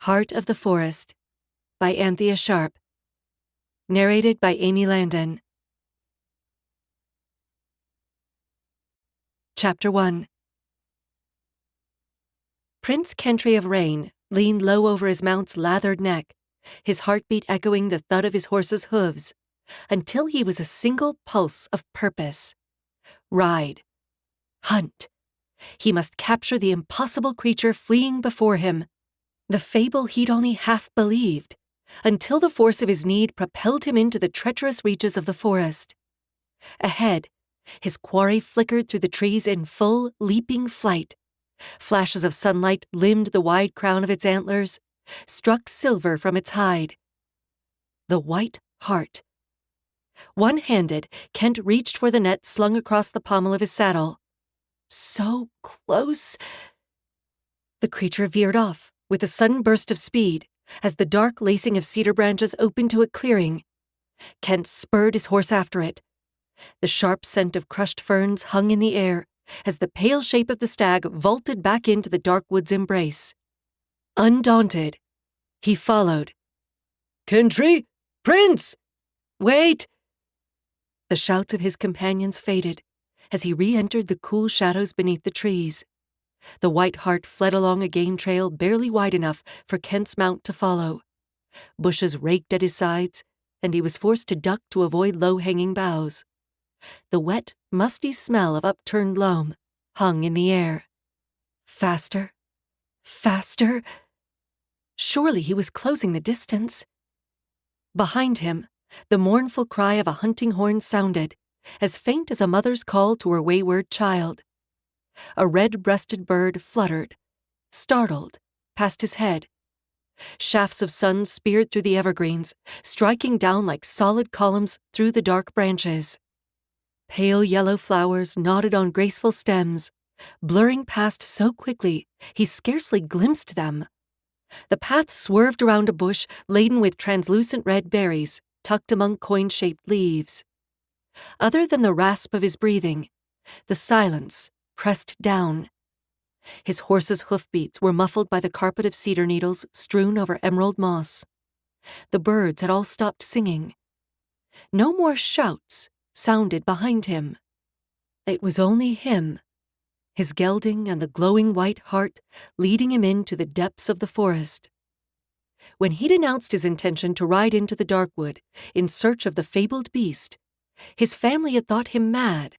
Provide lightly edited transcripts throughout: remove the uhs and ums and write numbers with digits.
Heart of the Forest by Anthea Sharp. Narrated by Amy Landon. Chapter 1. Prince Kentry of Raine leaned low over his mount's lathered neck, his heartbeat echoing the thud of his horse's hooves, until he was a single pulse of purpose. Ride. Hunt. He must capture the impossible creature fleeing before him. The fable he'd only half believed, until the force of his need propelled him into the treacherous reaches of the forest. Ahead, his quarry flickered through the trees in full, leaping flight. Flashes of sunlight limned the wide crown of its antlers, struck silver from its hide. The White Hart. One-handed, Kent reached for the net slung across the pommel of his saddle. So close. The creature veered off with a sudden burst of speed as the dark lacing of cedar branches opened to a clearing. Kent spurred his horse after it. The sharp scent of crushed ferns hung in the air as the pale shape of the stag vaulted back into the Darkwood's embrace. Undaunted, he followed. "Kentry! Prince! Wait!" The shouts of his companions faded as he re-entered the cool shadows beneath the trees. The White Hart fled along a game trail barely wide enough for Kent's mount to follow. Bushes raked at his sides, and he was forced to duck to avoid low-hanging boughs. The wet, musty smell of upturned loam hung in the air. Faster, faster. Surely he was closing the distance. Behind him, the mournful cry of a hunting horn sounded, as faint as a mother's call to her wayward child. A red-breasted bird fluttered, startled, past his head. Shafts of sun speared through the evergreens, striking down like solid columns through the dark branches. Pale yellow flowers nodded on graceful stems, blurring past so quickly he scarcely glimpsed them. The path swerved around a bush laden with translucent red berries tucked among coin-shaped leaves. Other than the rasp of his breathing, the silence pressed down. His horse's hoofbeats were muffled by the carpet of cedar needles strewn over emerald moss. The birds had all stopped singing. No more shouts sounded behind him. It was only him, his gelding and the glowing White Hart leading him into the depths of the forest. When he'd announced his intention to ride into the Darkwood in search of the fabled beast, his family had thought him mad.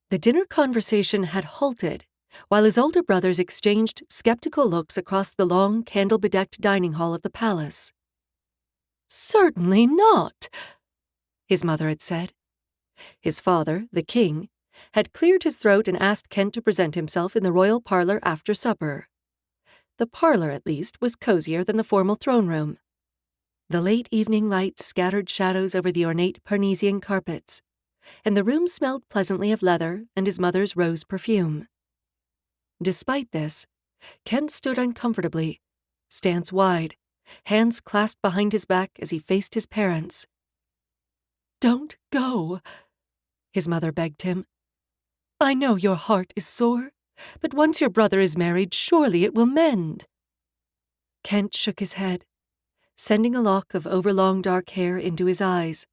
The dinner conversation had halted while his older brothers exchanged skeptical looks across the long, candle-bedecked dining hall of the palace. "Certainly not," his mother had said. His father, the king, had cleared his throat and asked Kent to present himself in the royal parlor after supper. The parlor, at least, was cozier than the formal throne room. The late evening light scattered shadows over the ornate Parnesian carpets, and the room smelled pleasantly of leather and his mother's rose perfume. Despite this, Kent stood uncomfortably, stance wide, hands clasped behind his back as he faced his parents. "Don't go," his mother begged him. "I know your heart is sore, but once your brother is married, surely it will mend." Kent shook his head, sending a lock of overlong dark hair into his eyes.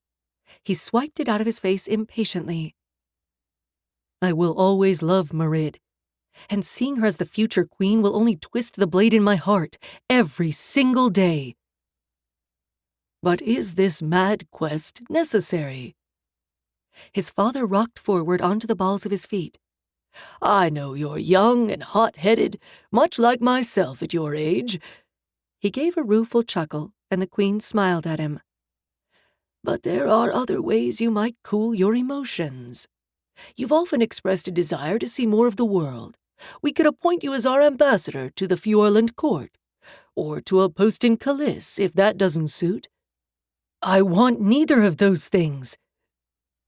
He swiped it out of his face impatiently. "I will always love Marid, and seeing her as the future queen will only twist the blade in my heart every single day. But is this mad quest necessary?" His father rocked forward onto the balls of his feet. "I know you're young and hot-headed, much like myself at your age." He gave a rueful chuckle, and the queen smiled at him. "But there are other ways you might cool your emotions. You've often expressed a desire to see more of the world. We could appoint you as our ambassador to the Fjordland court, or to a post in Calais, if that doesn't suit." "I want neither of those things,"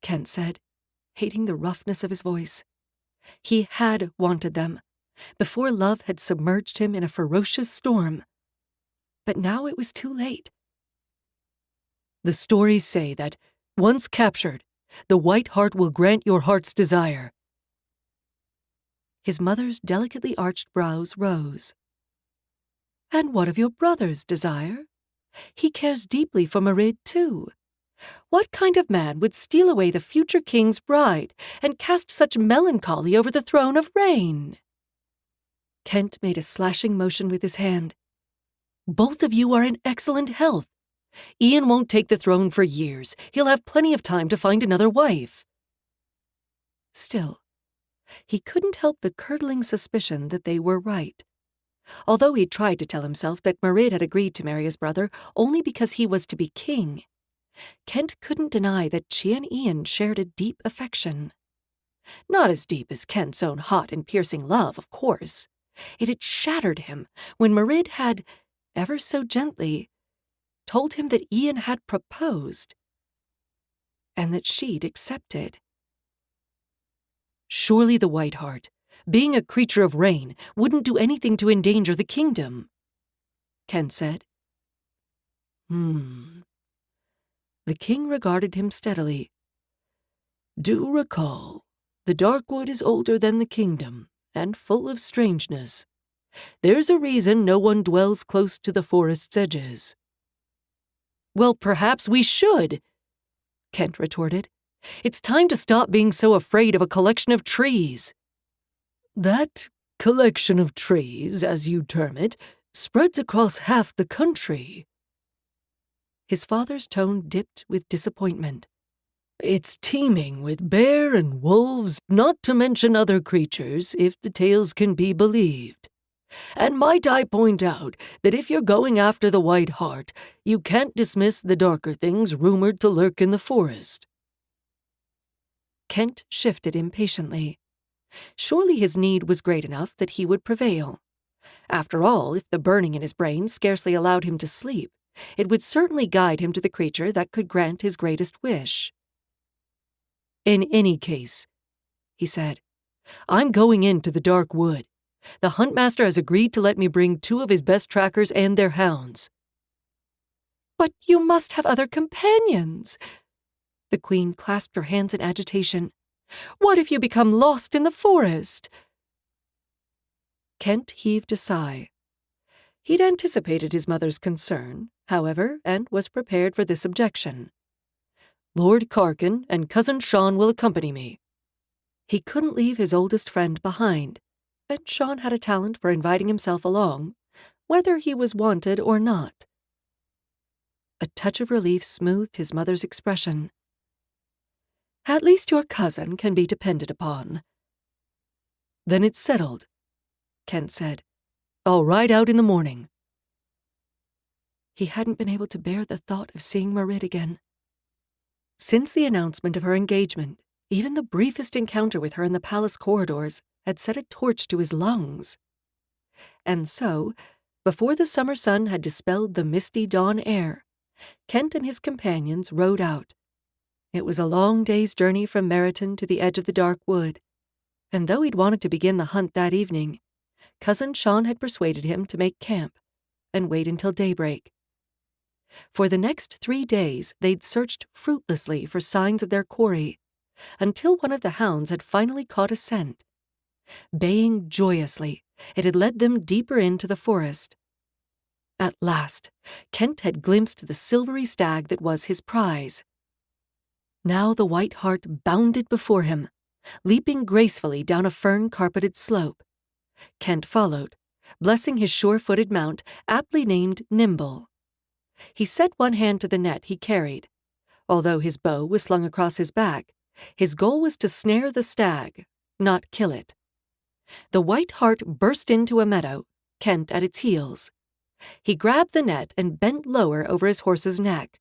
Kent said, hating the roughness of his voice. He had wanted them, before love had submerged him in a ferocious storm. But now it was too late. "The stories say that, once captured, the White Hart will grant your heart's desire." His mother's delicately arched brows rose. And what of your brother's desire? He cares deeply for Marid, too. What kind of man would steal away the future king's bride and cast such melancholy over the throne of Raine? Kent made a slashing motion with his hand. Both of you are in excellent health. Ian won't take the throne for years. He'll have plenty of time to find another wife. Still, he couldn't help the curdling suspicion that they were right. Although he tried to tell himself that Marid had agreed to marry his brother only because he was to be king, Kent couldn't deny that she and Ian shared a deep affection. Not as deep as Kent's own hot and piercing love, of course. It had shattered him when Marid had, ever so gently, told him that Ian had proposed, and that she'd accepted. Surely the White Hart, being a creature of Raine, wouldn't do anything to endanger the kingdom, Kent said. The king regarded him steadily. Do recall, the Darkwood is older than the kingdom, and full of strangeness. There's a reason no one dwells close to the forest's edges. Well, perhaps we should, Kent retorted. It's time to stop being so afraid of a collection of trees. That collection of trees, as you term it, spreads across half the country. His father's tone dipped with disappointment. It's teeming with bear and wolves, not to mention other creatures, if the tales can be believed. And might I point out that if you're going after the White Hart, you can't dismiss the darker things rumored to lurk in the forest. Kent shifted impatiently. Surely his need was great enough that he would prevail. After all, if the burning in his brain scarcely allowed him to sleep, it would certainly guide him to the creature that could grant his greatest wish. In any case, he said, I'm going into the dark wood. The huntmaster has agreed to let me bring 2 of his best trackers and their hounds. But you must have other companions. The queen clasped her hands in agitation. What if you become lost in the forest? Kent heaved a sigh. He'd anticipated his mother's concern, however, and was prepared for this objection. Lord Carkin and Cousin Sean will accompany me. He couldn't leave his oldest friend behind, and Sean had a talent for inviting himself along, whether he was wanted or not. A touch of relief smoothed his mother's expression. At least your cousin can be depended upon. Then it's settled, Kent said. I'll ride out in the morning. He hadn't been able to bear the thought of seeing Marid again. Since the announcement of her engagement, even the briefest encounter with her in the palace corridors had set a torch to his lungs. And so, before the summer sun had dispelled the misty dawn air, Kent and his companions rode out. It was a long day's journey from Meryton to the edge of the dark wood, and though he'd wanted to begin the hunt that evening, Cousin Sean had persuaded him to make camp and wait until daybreak. For the next 3 days, they'd searched fruitlessly for signs of their quarry, until one of the hounds had finally caught a scent. Baying joyously, it had led them deeper into the forest. At last, Kent had glimpsed the silvery stag that was his prize. Now the White Hart bounded before him, leaping gracefully down a fern-carpeted slope. Kent followed, blessing his sure-footed mount, aptly named Nimble. He set one hand to the net he carried. Although his bow was slung across his back, his goal was to snare the stag, not kill it. The White Hart burst into a meadow, Kent at its heels. He grabbed the net and bent lower over his horse's neck.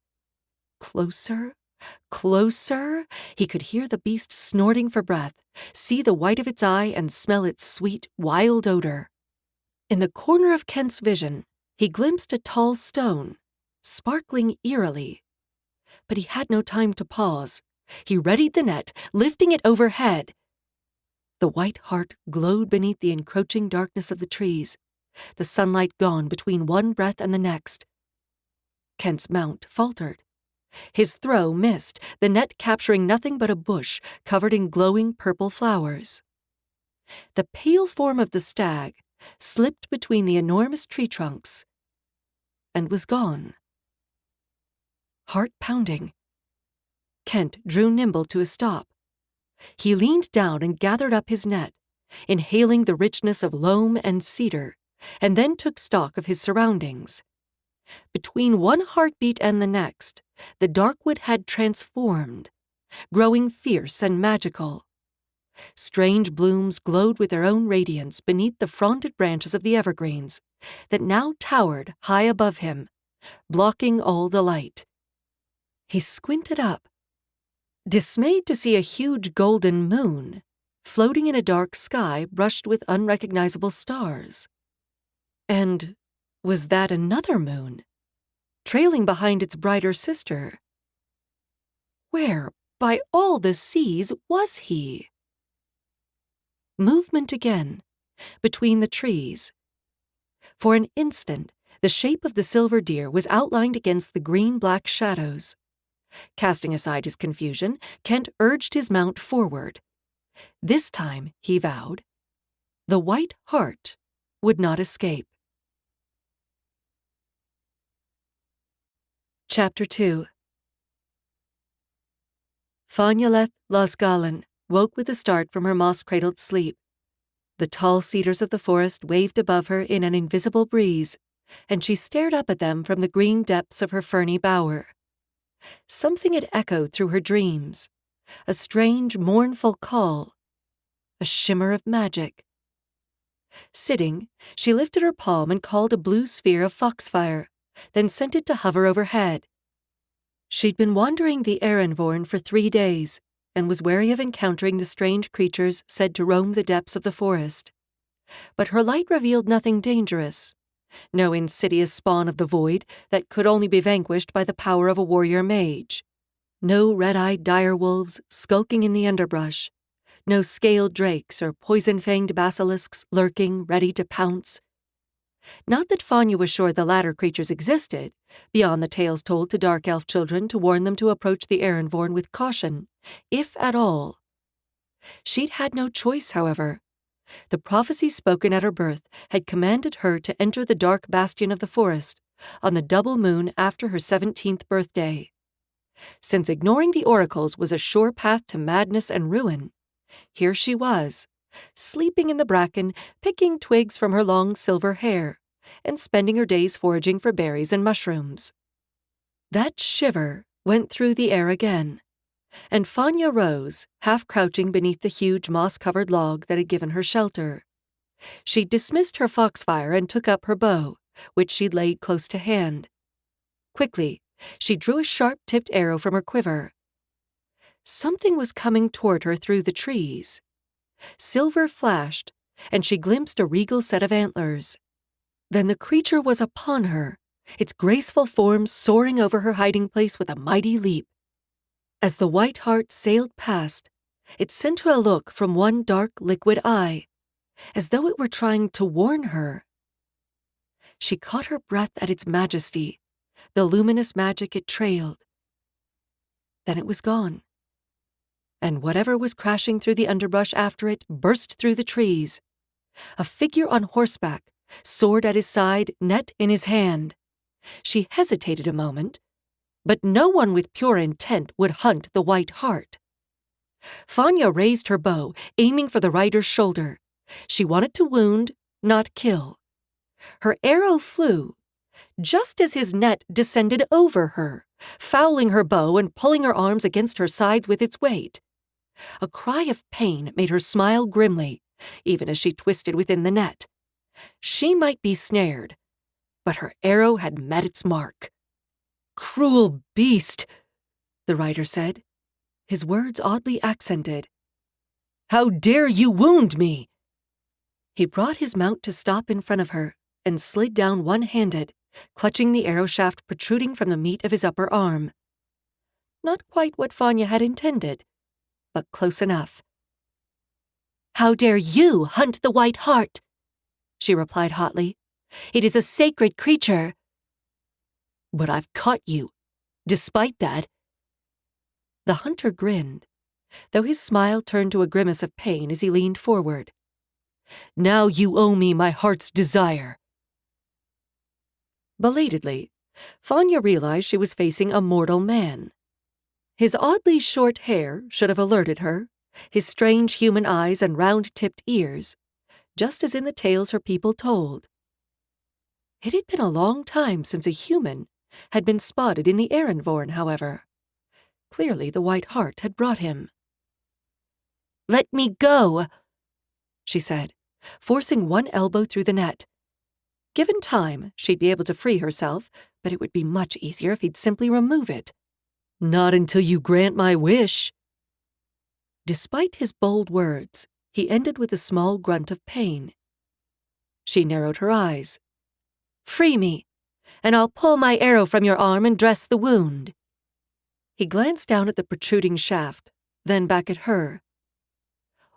Closer, closer. He could hear the beast snorting for breath, see the white of its eye, and smell its sweet, wild odor. In the corner of Kent's vision, he glimpsed a tall stone, sparkling eerily. But he had no time to pause. He readied the net, lifting it overhead. The White Hart glowed beneath the encroaching darkness of the trees, the sunlight gone between one breath and the next. Kent's mount faltered. His throw missed, the net capturing nothing but a bush covered in glowing purple flowers. The pale form of the stag, slipped between the enormous tree trunks, and was gone. Heart pounding, Kent drew nimble to a stop. He leaned down and gathered up his net, inhaling the richness of loam and cedar, and then took stock of his surroundings. Between one heartbeat and the next, the Darkwood had transformed, growing fierce and magical. Strange blooms glowed with their own radiance beneath the fronded branches of the evergreens that now towered high above him, blocking all the light. He squinted up, dismayed to see a huge golden moon floating in a dark sky brushed with unrecognizable stars. And was that another moon, trailing behind its brighter sister? Where, by all the seas, was he? Movement again, between the trees. For an instant, the shape of the silver deer was outlined against the green-black shadows. Casting aside his confusion, Kent urged his mount forward. This time, he vowed, the White Hart would not escape. Chapter 2. Fanialeth Lasgalan woke with a start from her moss-cradled sleep. The tall cedars of the forest waved above her in an invisible breeze, and she stared up at them from the green depths of her ferny bower. Something had echoed through her dreams, a strange, mournful call, a shimmer of magic. Sitting, she lifted her palm and called a blue sphere of foxfire, then sent it to hover overhead. She'd been wandering the Erenvorn for 3 days, and was wary of encountering the strange creatures said to roam the depths of the forest. But her light revealed nothing dangerous, no insidious spawn of the void that could only be vanquished by the power of a warrior mage, no red-eyed direwolves skulking in the underbrush, no scaled drakes or poison-fanged basilisks lurking, ready to pounce. Not that Fanya was sure the latter creatures existed, beyond the tales told to dark elf children to warn them to approach the Erenvorn with caution, if at all. She'd had no choice, however. The prophecy spoken at her birth had commanded her to enter the dark bastion of the forest on the double moon after her 17th birthday. Since ignoring the oracles was a sure path to madness and ruin, here she was, sleeping in the bracken, picking twigs from her long silver hair, and spending her days foraging for berries and mushrooms. That shiver went through the air again, and Fanya rose, half-crouching beneath the huge moss-covered log that had given her shelter. She dismissed her foxfire and took up her bow, which she'd laid close to hand. Quickly, she drew a sharp-tipped arrow from her quiver. Something was coming toward her through the trees. Silver flashed, and she glimpsed a regal set of antlers. Then the creature was upon her, its graceful form soaring over her hiding place with a mighty leap. As the White Hart sailed past, it sent her a look from one dark liquid eye, as though it were trying to warn her. She caught her breath at its majesty, the luminous magic it trailed. Then it was gone, and whatever was crashing through the underbrush after it burst through the trees. A figure on horseback, sword at his side, net in his hand. She hesitated a moment, but no one with pure intent would hunt the White Hart. Fanya raised her bow, aiming for the rider's shoulder. She wanted to wound, not kill. Her arrow flew, just as his net descended over her, fouling her bow and pulling her arms against her sides with its weight. A cry of pain made her smile grimly, even as she twisted within the net. She might be snared, but her arrow had met its mark. "Cruel beast," the rider said, his words oddly accented. "How dare you wound me?" He brought his mount to stop in front of her and slid down one-handed, clutching the arrow shaft protruding from the meat of his upper arm. Not quite what Fanya had intended, but close enough. "How dare you hunt the White Hart?" she replied hotly. "It is a sacred creature." "But I've caught you, despite that." The hunter grinned, though his smile turned to a grimace of pain as he leaned forward. Now you owe me my heart's desire." Belatedly, Fanya realized she was facing a mortal man. His oddly short hair should have alerted her, his strange human eyes and round-tipped ears, just as in the tales her people told. It had been a long time since a human had been spotted in the Erenvorn, however. Clearly the White Hart had brought him. "Let me go," she said, forcing one elbow through the net. Given time, she'd be able to free herself, but it would be much easier if he'd simply remove it. "Not until you grant my wish." Despite his bold words, he ended with a small grunt of pain. She narrowed her eyes. "Free me, and I'll pull my arrow from your arm and dress the wound." He glanced down at the protruding shaft, then back at her.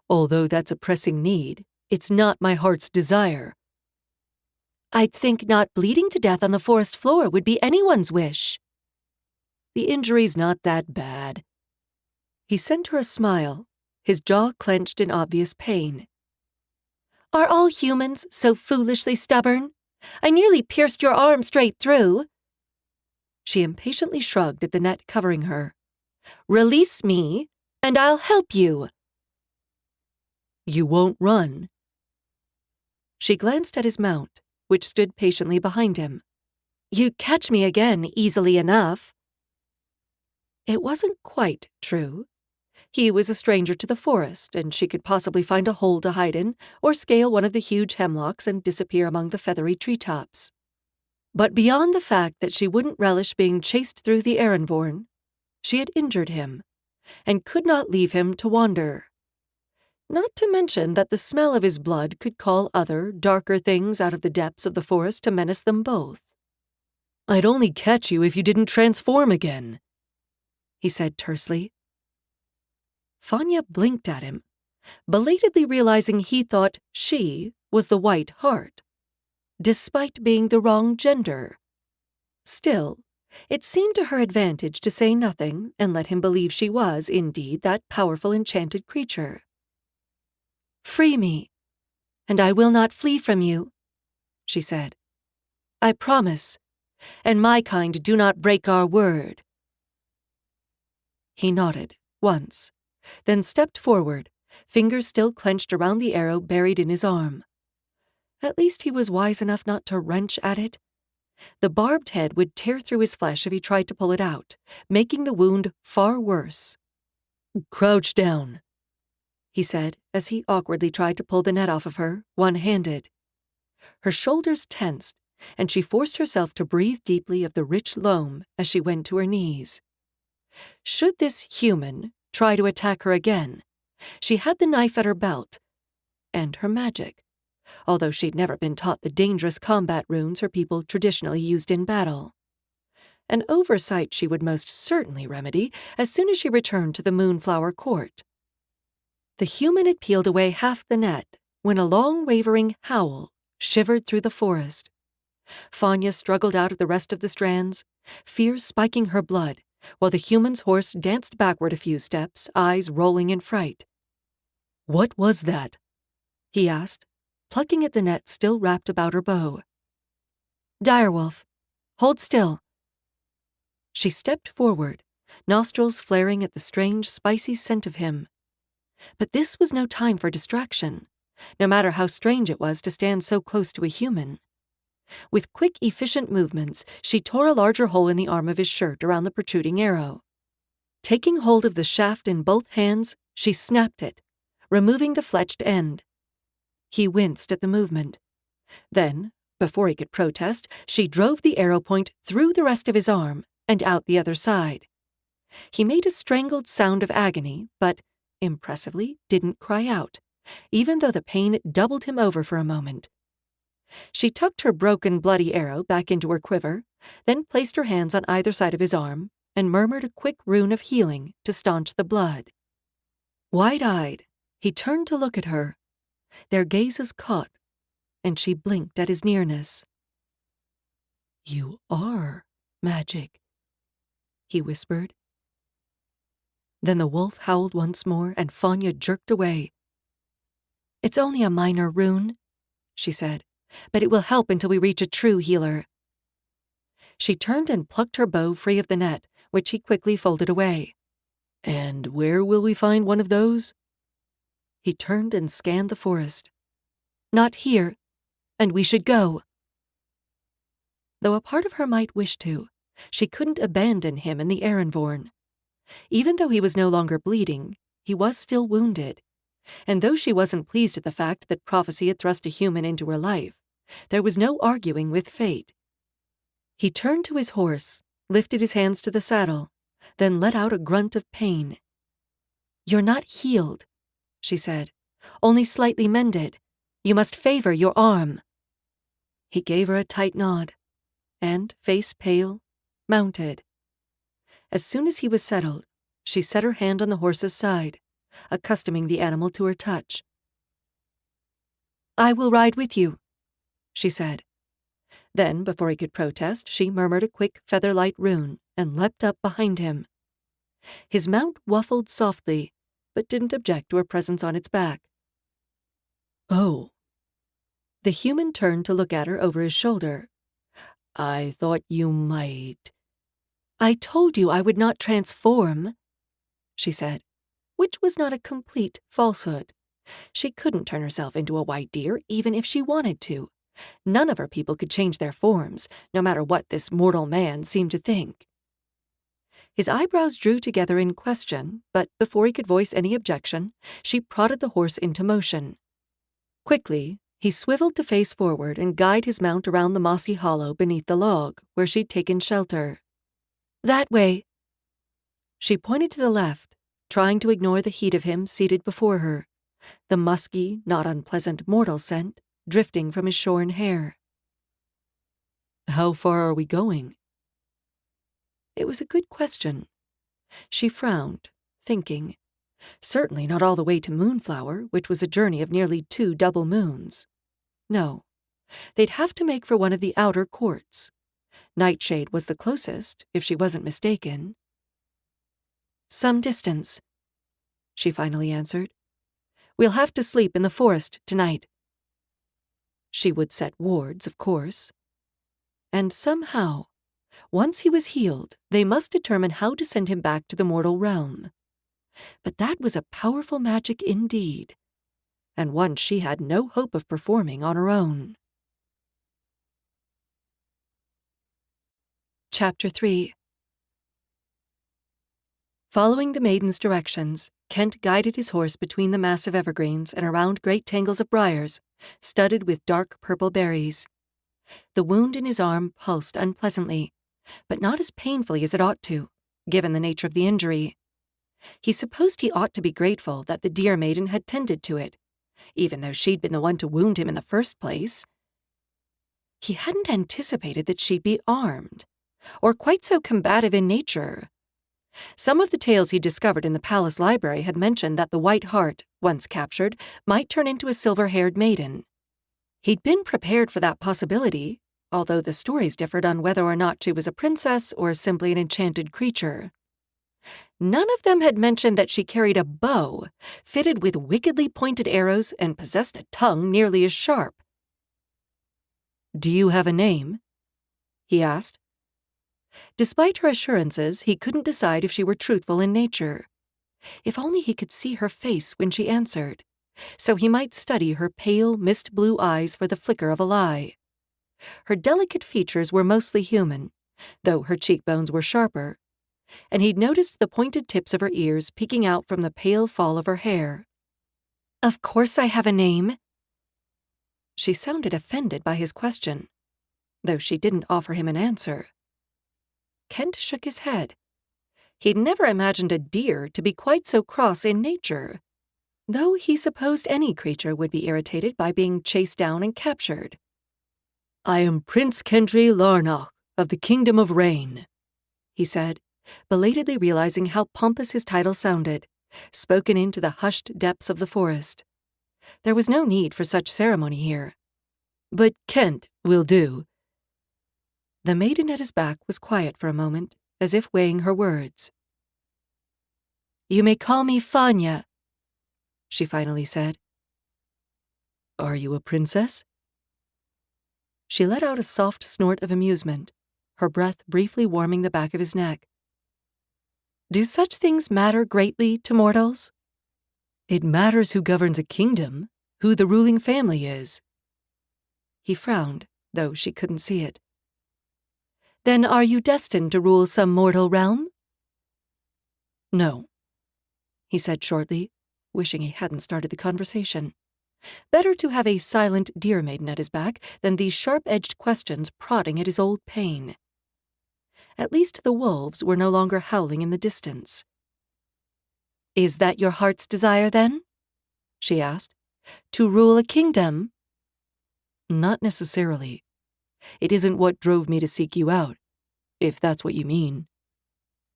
"Although that's a pressing need, it's not my heart's desire." "I'd think not bleeding to death on the forest floor would be anyone's wish." "The injury's not that bad." He sent her a smile, his jaw clenched in obvious pain. "Are all humans so foolishly stubborn? I nearly pierced your arm straight through." She impatiently shrugged at the net covering her. "Release me, and I'll help you." "You won't run." She glanced at his mount, which stood patiently behind him. "You'd catch me again easily enough." It wasn't quite true. He was a stranger to the forest, and she could possibly find a hole to hide in, or scale one of the huge hemlocks and disappear among the feathery treetops. But beyond the fact that she wouldn't relish being chased through the Erenvorn, she had injured him, and could not leave him to wander. Not to mention that the smell of his blood could call other, darker things out of the depths of the forest to menace them both. "I'd only catch you if you didn't transform again," he said tersely. Fanya blinked at him, belatedly realizing he thought she was the White Hart, despite being the wrong gender. Still, it seemed to her advantage to say nothing and let him believe she was, indeed, that powerful enchanted creature. "Free me, and I will not flee from you," she said. "I promise, and my kind do not break our word." He nodded, once, then stepped forward, fingers still clenched around the arrow buried in his arm. At least he was wise enough not to wrench at it. The barbed head would tear through his flesh if he tried to pull it out, making the wound far worse. "Crouch down," he said as he awkwardly tried to pull the net off of her, one-handed. Her shoulders tensed, and she forced herself to breathe deeply of the rich loam as she went to her knees. Should this human try to attack her again, she had the knife at her belt, and her magic, although she'd never been taught the dangerous combat runes her people traditionally used in battle. An oversight she would most certainly remedy as soon as she returned to the Moonflower Court. The human had peeled away half the net when a long, wavering howl shivered through the forest. Fanya struggled out of the rest of the strands, fear spiking her blood, while the human's horse danced backward a few steps, eyes rolling in fright. "What was that?" he asked, plucking at the net still wrapped about her bow. "Direwolf, hold still." She stepped forward, nostrils flaring at the strange, spicy scent of him. But this was no time for distraction, no matter how strange it was to stand so close to a human. With quick, efficient movements, she tore a larger hole in the arm of his shirt around the protruding arrow. Taking hold of the shaft in both hands, she snapped it, removing the fletched end. He winced at the movement. Then, before he could protest, she drove the arrow point through the rest of his arm and out the other side. He made a strangled sound of agony, but, impressively, didn't cry out, even though the pain doubled him over for a moment. She tucked her broken, bloody arrow back into her quiver, then placed her hands on either side of his arm and murmured a quick rune of healing to staunch the blood. Wide-eyed, he turned to look at her. Their gazes caught, and she blinked at his nearness. "You are magic," he whispered. Then the wolf howled once more, and Fanya jerked away. "It's only a minor rune," she said, "but it will help until we reach a true healer." She turned and plucked her bow free of the net, which he quickly folded away. "And where will we find one of those?" He turned and scanned the forest. "Not here, and we should go." Though a part of her might wish to, she couldn't abandon him in the Erinvorn. Even though he was no longer bleeding, he was still wounded, and though she wasn't pleased at the fact that prophecy had thrust a human into her life, there was no arguing with fate. He turned to his horse, lifted his hands to the saddle, then let out a grunt of pain. "You're not healed," she said, "only slightly mended. You must favor your arm." He gave her a tight nod, and, face pale, mounted. As soon as he was settled, she set her hand on the horse's side, accustoming the animal to her touch. "I will ride with you," she said. Then, before he could protest, she murmured a quick feather-light rune and leapt up behind him. His mount waffled softly, but didn't object to her presence on its back. "Oh." The human turned to look at her over his shoulder. "I thought you might—" "I told you I would not transform," she said, which was not a complete falsehood. She couldn't turn herself into a white deer even if she wanted to. None of her people could change their forms, no matter what this mortal man seemed to think. His eyebrows drew together in question, but before he could voice any objection, she prodded the horse into motion. Quickly, he swiveled to face forward and guide his mount around the mossy hollow beneath the log, where she'd taken shelter. "That way." She pointed to the left, trying to ignore the heat of him seated before her, the musky, not unpleasant mortal scent drifting from his shorn hair. "How far are we going?" It was a good question. She frowned, thinking. Certainly not all the way to Moonflower, which was a journey of nearly 2 double moons. No, they'd have to make for one of the outer courts. Nightshade was the closest, if she wasn't mistaken. "Some distance," she finally answered. "We'll have to sleep in the forest tonight." She would set wards, of course. And somehow, once he was healed, they must determine how to send him back to the mortal realm. But that was a powerful magic indeed, and one she had no hope of performing on her own. Chapter 3. Following the maiden's directions, Kent guided his horse between the massive evergreens and around great tangles of briars, studded with dark purple berries. The wound in his arm pulsed unpleasantly, but not as painfully as it ought to, given the nature of the injury. He supposed he ought to be grateful that the dear maiden had tended to it, even though she'd been the one to wound him in the first place. He hadn't anticipated that she'd be armed, or quite so combative in nature. Some of the tales he discovered in the palace library had mentioned that the White Hart, once captured, might turn into a silver-haired maiden. He'd been prepared for that possibility, although the stories differed on whether or not she was a princess or simply an enchanted creature. None of them had mentioned that she carried a bow, fitted with wickedly pointed arrows and possessed a tongue nearly as sharp. "Do you have a name?" he asked. Despite her assurances, he couldn't decide if she were truthful in nature. If only he could see her face when she answered, so he might study her pale, mist-blue eyes for the flicker of a lie. Her delicate features were mostly human, though her cheekbones were sharper, and he'd noticed the pointed tips of her ears peeking out from the pale fall of her hair. "Of course I have a name." She sounded offended by his question, though she didn't offer him an answer. Kent shook his head. He'd never imagined a deer to be quite so cross in nature, though he supposed any creature would be irritated by being chased down and captured. "I am Prince Kentry Larnach of the Kingdom of Raine," he said, belatedly realizing how pompous his title sounded, spoken into the hushed depths of the forest. There was no need for such ceremony here. "But Kent will do." The maiden at his back was quiet for a moment, as if weighing her words. "You may call me Fanya," she finally said. Are you a princess? She let out a soft snort of amusement, her breath briefly warming the back of his neck. Do such things matter greatly to mortals? It matters who governs a kingdom, who the ruling family is. He frowned, though she couldn't see it. Then are you destined to rule some mortal realm? No, he said shortly, wishing he hadn't started the conversation. Better to have a silent deer maiden at his back than these sharp-edged questions prodding at his old pain. At least the wolves were no longer howling in the distance. Is that your heart's desire, then? She asked. To rule a kingdom? Not necessarily. It isn't what drove me to seek you out, if that's what you mean.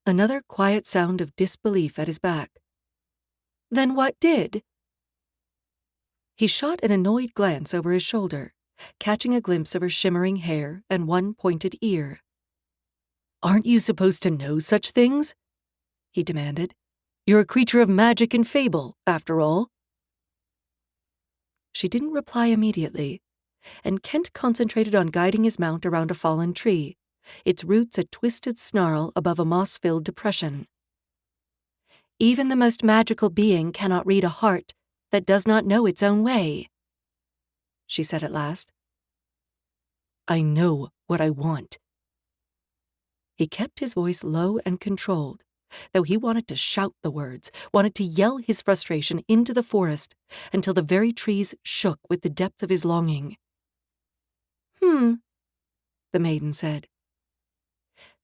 Another quiet sound of disbelief at his back. Then what did? He shot an annoyed glance over his shoulder, catching a glimpse of her shimmering hair and one pointed ear. Aren't you supposed to know such things? He demanded. You're a creature of magic and fable, after all. She didn't reply immediately, and Kent concentrated on guiding his mount around a fallen tree, its roots a twisted snarl above a moss-filled depression. Even the most magical being cannot read a heart that does not know its own way, she said at last. I know what I want. He kept his voice low and controlled, though he wanted to shout the words, wanted to yell his frustration into the forest until the very trees shook with the depth of his longing. The maiden said.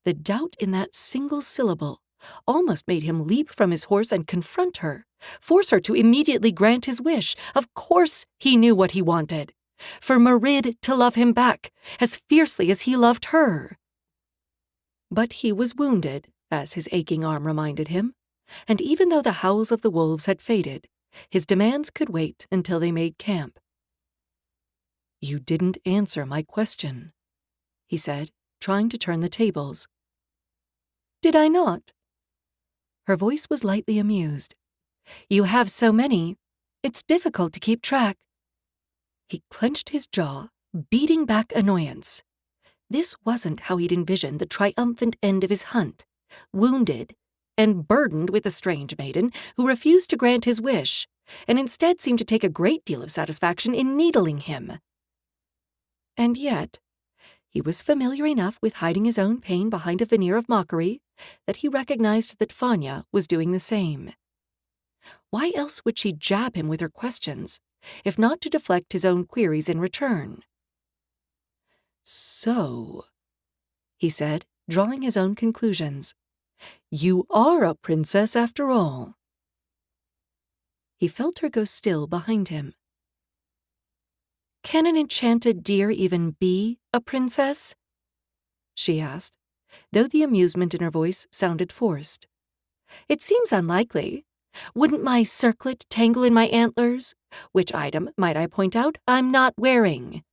The doubt in that single syllable almost made him leap from his horse and confront her, force her to immediately grant his wish. Of course he knew what he wanted. For Marid to love him back, as fiercely as he loved her. But he was wounded, as his aching arm reminded him, and even though the howls of the wolves had faded, his demands could wait until they made camp. You didn't answer my question, he said, trying to turn the tables. Did I not? Her voice was lightly amused. You have so many, it's difficult to keep track. He clenched his jaw, beating back annoyance. This wasn't how he'd envisioned the triumphant end of his hunt, wounded and burdened with a strange maiden who refused to grant his wish, and instead seemed to take a great deal of satisfaction in needling him. And yet, he was familiar enough with hiding his own pain behind a veneer of mockery that he recognized that Fanya was doing the same. Why else would she jab him with her questions, if not to deflect his own queries in return? So, he said, drawing his own conclusions, you are a princess after all. He felt her go still behind him. Can an enchanted deer even be a princess? She asked, though the amusement in her voice sounded forced. It seems unlikely. Wouldn't my circlet tangle in my antlers? Which item, might I point out, I'm not wearing.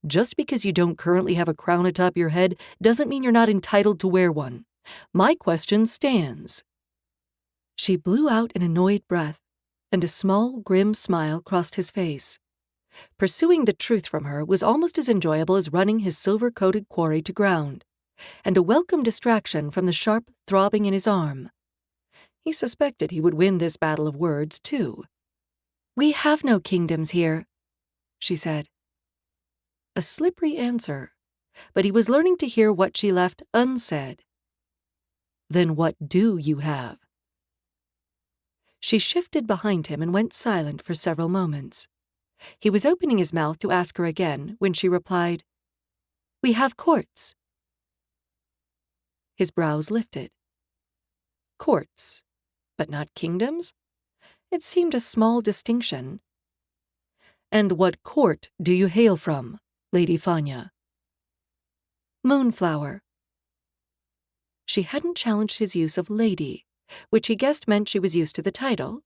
Just because you don't currently have a crown atop your head doesn't mean you're not entitled to wear one. My question stands. She blew out an annoyed breath, and a small, grim smile crossed his face. Pursuing the truth from her was almost as enjoyable as running his silver-coated quarry to ground, and a welcome distraction from the sharp throbbing in his arm. He suspected he would win this battle of words, too. We have no kingdoms here, she said. A slippery answer, but he was learning to hear what she left unsaid. Then what do you have? She shifted behind him and went silent for several moments. He was opening his mouth to ask her again when she replied, We have courts. His brows lifted. Courts, but not kingdoms? It seemed a small distinction. And what court do you hail from, Lady Fanya? Moonflower. She hadn't challenged his use of lady, which he guessed meant she was used to the title,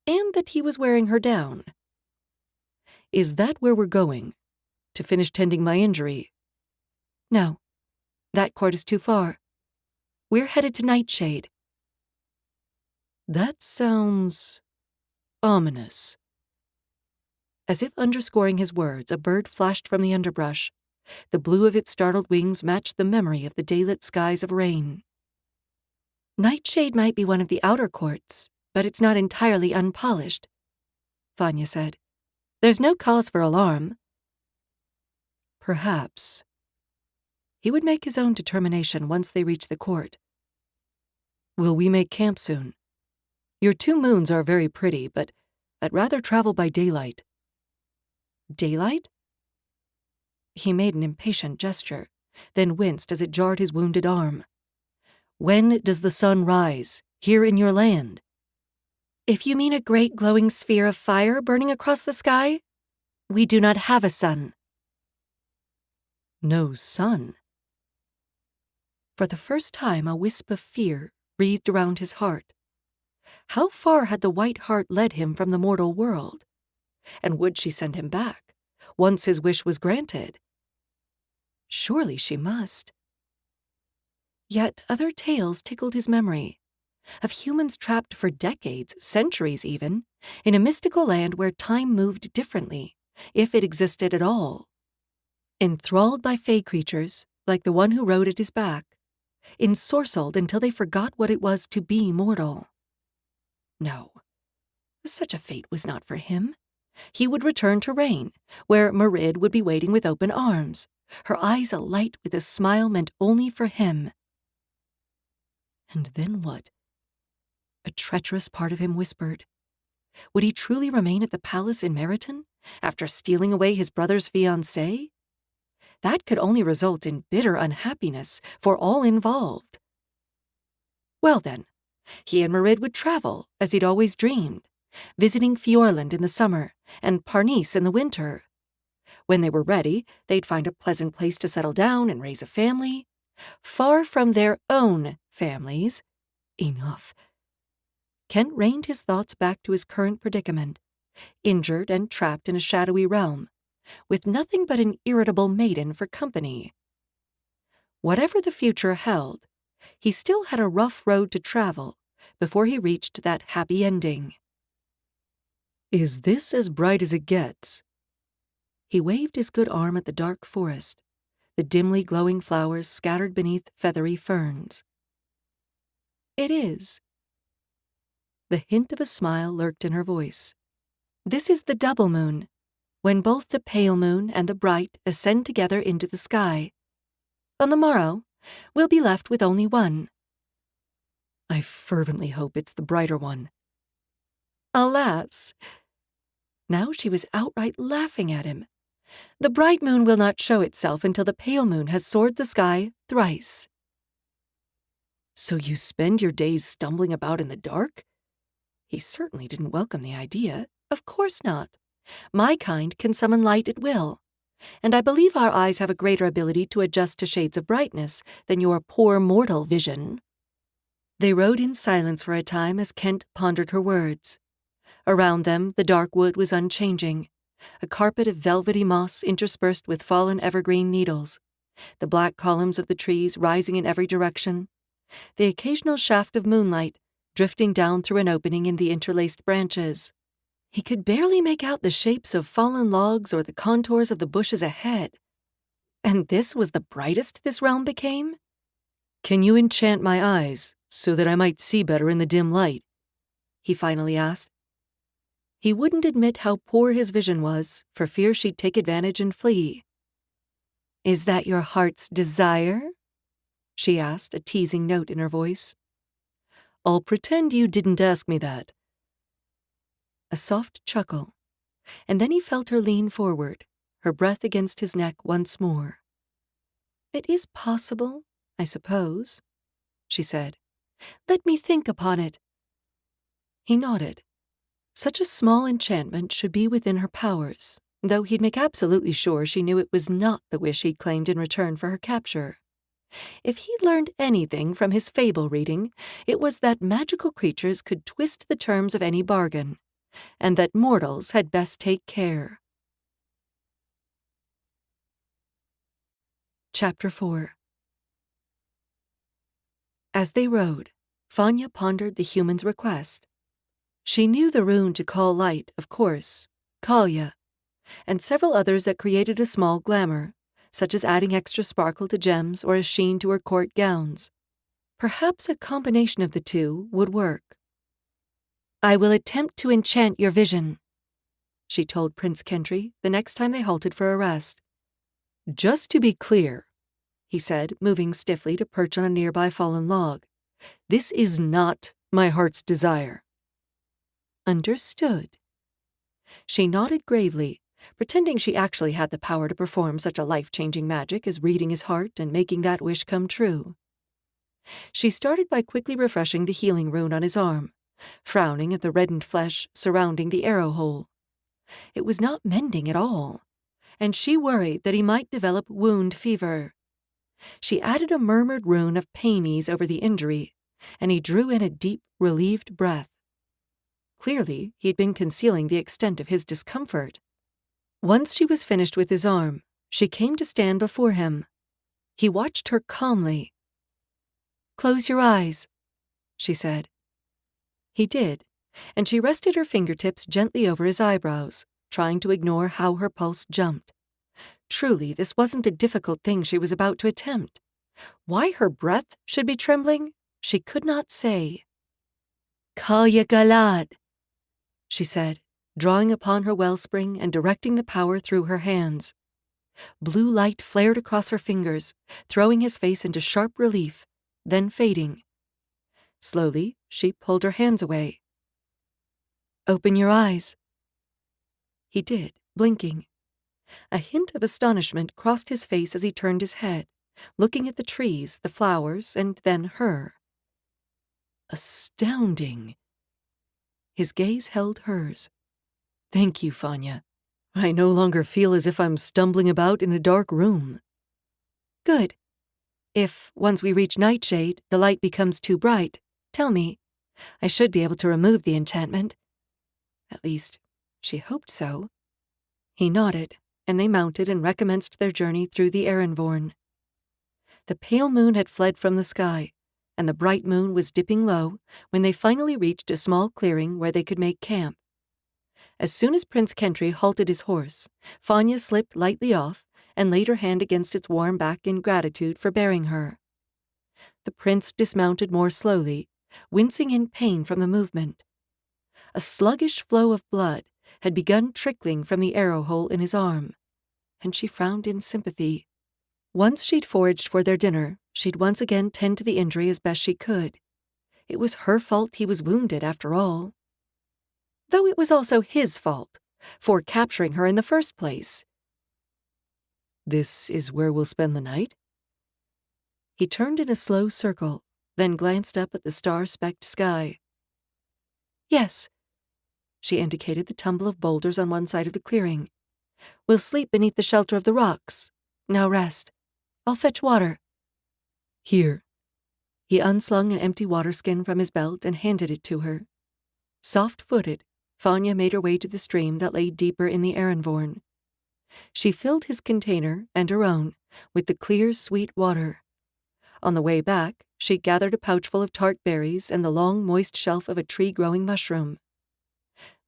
and that he was wearing her down. Is that where we're going? To finish tending my injury? No, that court is too far. We're headed to Nightshade. That sounds ominous. As if underscoring his words, a bird flashed from the underbrush. The blue of its startled wings matched the memory of the daylit skies of Raine. Nightshade might be one of the outer courts, but it's not entirely unpolished, Vanya said. There's no cause for alarm. Perhaps. He would make his own determination once they reached the court. Will we make camp soon? Your 2 moons are very pretty, but I'd rather travel by daylight. Daylight? He made an impatient gesture, then winced as it jarred his wounded arm. When does the sun rise, here in your land? If you mean a great glowing sphere of fire burning across the sky, we do not have a sun. No sun? For the first time, a wisp of fear breathed around his heart. How far had the White Hart led him from the mortal world? And would she send him back, once his wish was granted? Surely she must. Yet other tales tickled his memory, of humans trapped for decades, centuries even, in a mystical land where time moved differently, if it existed at all. Enthralled by fey creatures, like the one who rode at his back, ensorcelled until they forgot what it was to be mortal. No, such a fate was not for him. He would return to Raine, where Marid would be waiting with open arms, her eyes alight with a smile meant only for him. And then what? A treacherous part of him whispered. Would he truly remain at the palace in Meriton, after stealing away his brother's fiancée? That could only result in bitter unhappiness for all involved. Well then, he and Marid would travel, as he'd always dreamed, visiting Fiorland in the summer and Parnis in the winter. When they were ready, they'd find a pleasant place to settle down and raise a family, far from their own families. Enough. Kent reined his thoughts back to his current predicament, injured and trapped in a shadowy realm, with nothing but an irritable maiden for company. Whatever the future held, he still had a rough road to travel before he reached that happy ending. Is this as bright as it gets? He waved his good arm at the dark forest, the dimly glowing flowers scattered beneath feathery ferns. It is. The hint of a smile lurked in her voice. This is the double moon, when both the pale moon and the bright ascend together into the sky. On the morrow, we'll be left with only one. I fervently hope it's the brighter one. Alas! Now she was outright laughing at him. The bright moon will not show itself until the pale moon has soared the sky thrice. So you spend your days stumbling about in the dark? He certainly didn't welcome the idea. Of course not. My kind can summon light at will, and I believe our eyes have a greater ability to adjust to shades of brightness than your poor mortal vision. They rode in silence for a time as Kent pondered her words. Around them, the Darkwood was unchanging, a carpet of velvety moss interspersed with fallen evergreen needles, the black columns of the trees rising in every direction, the occasional shaft of moonlight drifting down through an opening in the interlaced branches. He could barely make out the shapes of fallen logs or the contours of the bushes ahead. And this was the brightest this realm became? Can you enchant my eyes so that I might see better in the dim light? He finally asked. He wouldn't admit how poor his vision was, for fear she'd take advantage and flee. Is that your heart's desire? She asked, a teasing note in her voice. I'll pretend you didn't ask me that. A soft chuckle, and then he felt her lean forward, her breath against his neck once more. It is possible, I suppose, she said. Let me think upon it. He nodded. Such a small enchantment should be within her powers, though he'd make absolutely sure she knew it was not the wish he'd claimed in return for her capture. If he'd learned anything from his fable reading, it was that magical creatures could twist the terms of any bargain, and that mortals had best take care. Chapter 4. As they rode, Vanya pondered the human's request. She knew the rune to call light, of course, Kalya, and several others that created a small glamour, such as adding extra sparkle to gems or a sheen to her court gowns. Perhaps a combination of the two would work. "I will attempt to enchant your vision," she told Prince Kentry the next time they halted for a rest. "Just to be clear," he said, moving stiffly to perch on a nearby fallen log, "this is not my heart's desire." "Understood." She nodded gravely, pretending she actually had the power to perform such a life-changing magic as reading his heart and making that wish come true. She started by quickly refreshing the healing rune on his arm, frowning at the reddened flesh surrounding the arrow hole. It was not mending at all, and she worried that he might develop wound fever. She added a murmured rune of pain ease over the injury, and he drew in a deep, relieved breath. Clearly, he'd been concealing the extent of his discomfort. Once she was finished with his arm, she came to stand before him. He watched her calmly. "Close your eyes," she said. He did, and she rested her fingertips gently over his eyebrows, trying to ignore how her pulse jumped. Truly, this wasn't a difficult thing she was about to attempt. Why her breath should be trembling, she could not say. "Kalya Galad," she said, drawing upon her wellspring and directing the power through her hands. Blue light flared across her fingers, throwing his face into sharp relief, then fading. Slowly, she pulled her hands away. "Open your eyes." He did, blinking. A hint of astonishment crossed his face as he turned his head, looking at the trees, the flowers, and then her. "Astounding." His gaze held hers. "Thank you, Fanya. I no longer feel as if I'm stumbling about in a dark room." "Good. If, once we reach Nightshade, the light becomes too bright, tell me. I should be able to remove the enchantment." At least, she hoped so. He nodded, and they mounted and recommenced their journey through the Erenvorn. The pale moon had fled from the sky, and the bright moon was dipping low when they finally reached a small clearing where they could make camp. As soon as Prince Kentry halted his horse, Fanya slipped lightly off and laid her hand against its warm back in gratitude for bearing her. The prince dismounted more slowly, wincing in pain from the movement. A sluggish flow of blood had begun trickling from the arrow hole in his arm, and she frowned in sympathy. Once she'd foraged for their dinner, she'd once again tend to the injury as best she could. It was her fault he was wounded, after all. Though it was also his fault, for capturing her in the first place. "This is where we'll spend the night?" He turned in a slow circle, then glanced up at the star-specked sky. "Yes." She indicated the tumble of boulders on one side of the clearing. "We'll sleep beneath the shelter of the rocks. Now rest. I'll fetch water." "Here." He unslung an empty water skin from his belt and handed it to her. Soft-footed, Fanya made her way to the stream that lay deeper in the Erenvorn. She filled his container and her own with the clear, sweet water. On the way back, she gathered a pouch full of tart berries and the long, moist shelf of a tree-growing mushroom.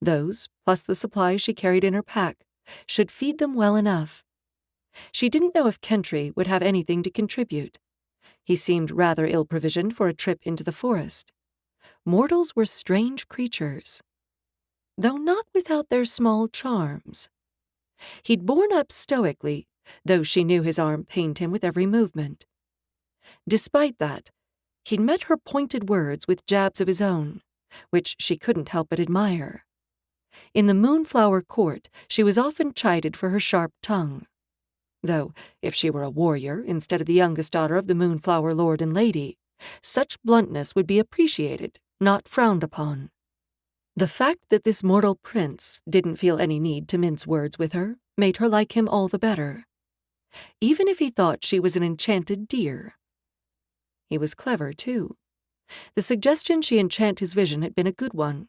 Those, plus the supplies she carried in her pack, should feed them well enough. She didn't know if Kentry would have anything to contribute. He seemed rather ill-provisioned for a trip into the forest. Mortals were strange creatures, though not without their small charms. He'd borne up stoically, though she knew his arm pained him with every movement. Despite that, he'd met her pointed words with jabs of his own, which she couldn't help but admire. In the Moonflower Court, she was often chided for her sharp tongue. Though, if she were a warrior instead of the youngest daughter of the Moonflower Lord and Lady, such bluntness would be appreciated, not frowned upon. The fact that this mortal prince didn't feel any need to mince words with her made her like him all the better, even if he thought she was an enchanted deer. He was clever, too. The suggestion she enchant his vision had been a good one,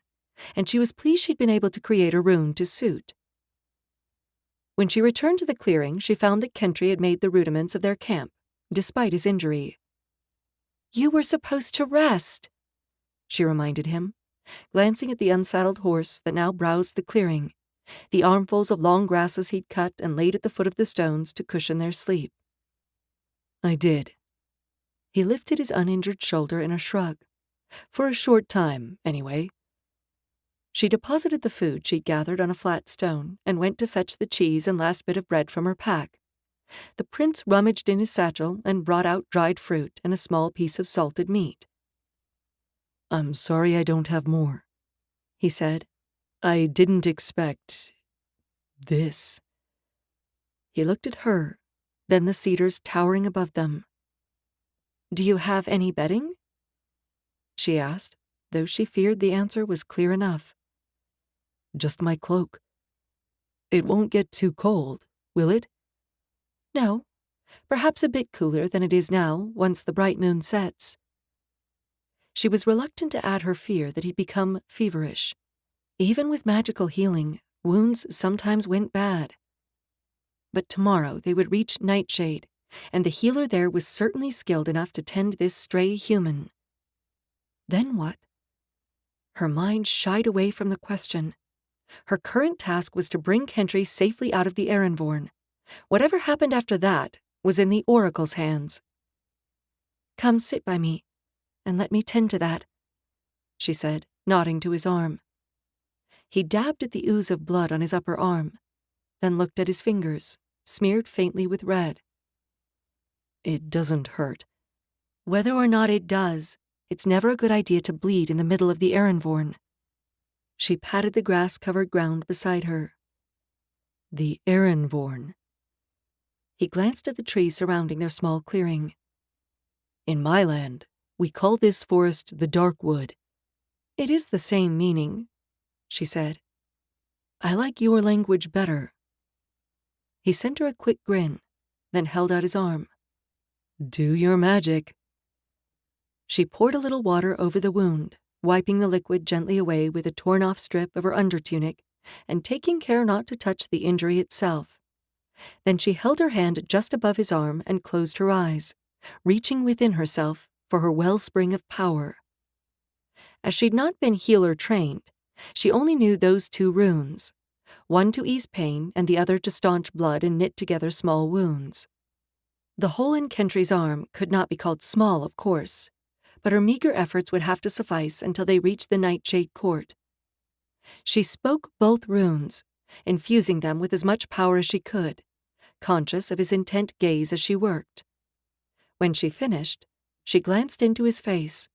and she was pleased she'd been able to create a rune to suit. When she returned to the clearing, she found that Kentry had made the rudiments of their camp, despite his injury. "You were supposed to rest," she reminded him, glancing at the unsaddled horse that now browsed the clearing, the armfuls of long grasses he'd cut and laid at the foot of the stones to cushion their sleep. "I did." He lifted his uninjured shoulder in a shrug. "For a short time, anyway." She deposited the food she'd gathered on a flat stone and went to fetch the cheese and last bit of bread from her pack. The prince rummaged in his satchel and brought out dried fruit and a small piece of salted meat. "I'm sorry I don't have more," he said. "I didn't expect this." He looked at her, then the cedars towering above them. "Do you have any bedding?" she asked, though she feared the answer was clear enough. "Just my cloak. It won't get too cold, will it?" "No, perhaps a bit cooler than it is now, once the bright moon sets." She was reluctant to add her fear that he'd become feverish. Even with magical healing, wounds sometimes went bad. But tomorrow they would reach Nightshade, and the healer there was certainly skilled enough to tend this stray human. Then what? Her mind shied away from the question. Her current task was to bring Kentry safely out of the Erenvorn. Whatever happened after that was in the Oracle's hands. "Come sit by me, and let me tend to that," she said, nodding to his arm. He dabbed at the ooze of blood on his upper arm, then looked at his fingers, smeared faintly with red. "It doesn't hurt." "Whether or not it does, it's never a good idea to bleed in the middle of the Erenvorn." She patted the grass-covered ground beside her. "The Erenvorn." He glanced at the trees surrounding their small clearing. "In my land, we call this forest the Darkwood." "It is the same meaning," she said. "I like your language better." He sent her a quick grin, then held out his arm. "Do your magic." She poured a little water over the wound, wiping the liquid gently away with a torn-off strip of her undertunic and taking care not to touch the injury itself. Then she held her hand just above his arm and closed her eyes, reaching within herself for her wellspring of power. As she'd not been healer-trained, she only knew those two runes, one to ease pain and the other to staunch blood and knit together small wounds. The hole in Kentry's arm could not be called small, of course, but her meager efforts would have to suffice until they reached the Nightshade court. She spoke both runes, infusing them with as much power as she could, conscious of his intent gaze as she worked. When she finished, she glanced into his face,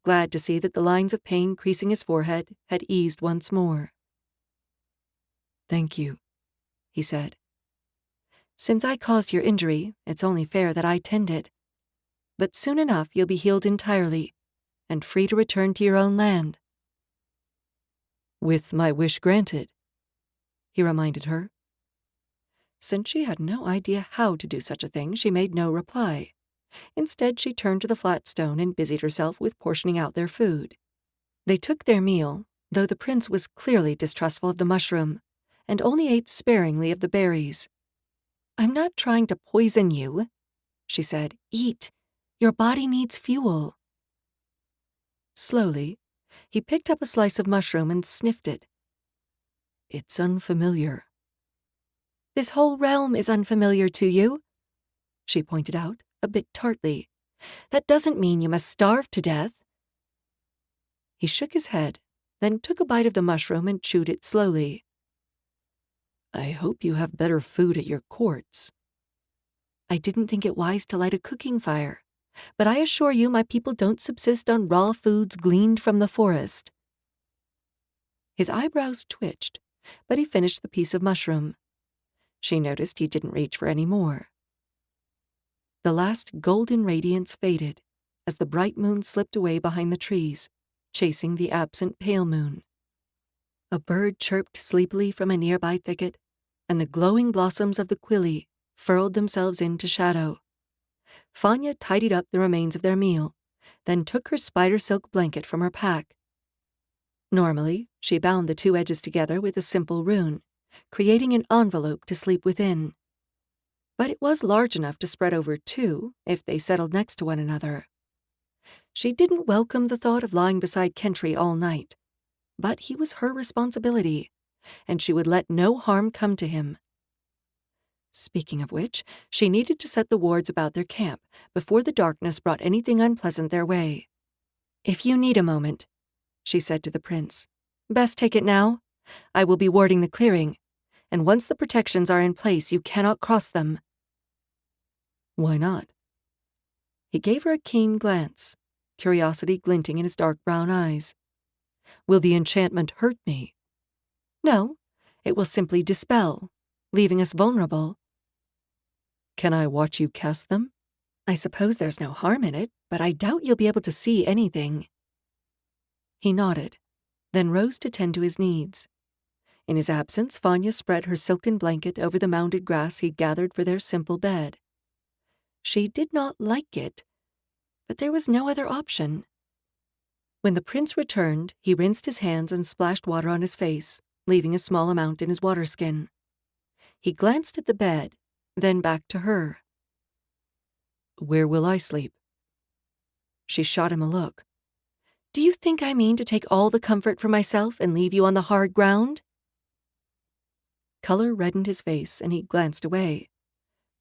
glad to see that the lines of pain creasing his forehead had eased once more. "Thank you," he said. "Since I caused your injury, it's only fair that I tend it. But soon enough you'll be healed entirely, and free to return to your own land." "With my wish granted," he reminded her. Since she had no idea how to do such a thing, she made no reply. Instead, she turned to the flat stone and busied herself with portioning out their food. They took their meal, though the prince was clearly distrustful of the mushroom, and only ate sparingly of the berries. "I'm not trying to poison you," she said. "Eat. Your body needs fuel." Slowly, he picked up a slice of mushroom and sniffed it. "It's unfamiliar." "This whole realm is unfamiliar to you," she pointed out, a bit tartly. "That doesn't mean you must starve to death." He shook his head, then took a bite of the mushroom and chewed it slowly. "I hope you have better food at your courts." "I didn't think it wise to light a cooking fire, but I assure you my people don't subsist on raw foods gleaned from the forest." His eyebrows twitched, but he finished the piece of mushroom. She noticed he didn't reach for any more. The last golden radiance faded as the bright moon slipped away behind the trees, chasing the absent pale moon. A bird chirped sleepily from a nearby thicket, and the glowing blossoms of the quilly furled themselves into shadow. Fanya tidied up the remains of their meal, then took her spider silk blanket from her pack. Normally, she bound the two edges together with a simple rune, creating an envelope to sleep within. But it was large enough to spread over two if they settled next to one another. She didn't welcome the thought of lying beside Kentry all night, but he was her responsibility, and she would let no harm come to him. Speaking of which, she needed to set the wards about their camp before the darkness brought anything unpleasant their way. "If you need a moment," she said to the prince, "best take it now. I will be warding the clearing, and once the protections are in place, you cannot cross them." "Why not?" He gave her a keen glance, curiosity glinting in his dark brown eyes. "Will the enchantment hurt me?" "No, it will simply dispel, leaving us vulnerable." "Can I watch you cast them?" "I suppose there's no harm in it, but I doubt you'll be able to see anything." He nodded, then rose to tend to his needs. In his absence, Fanya spread her silken blanket over the mounded grass he'd gathered for their simple bed. She did not like it, but there was no other option. When the prince returned, he rinsed his hands and splashed water on his face, leaving a small amount in his water skin. He glanced at the bed, then back to her. "Where will I sleep?" She shot him a look. "Do you think I mean to take all the comfort for myself and leave you on the hard ground?" Color reddened his face, and he glanced away.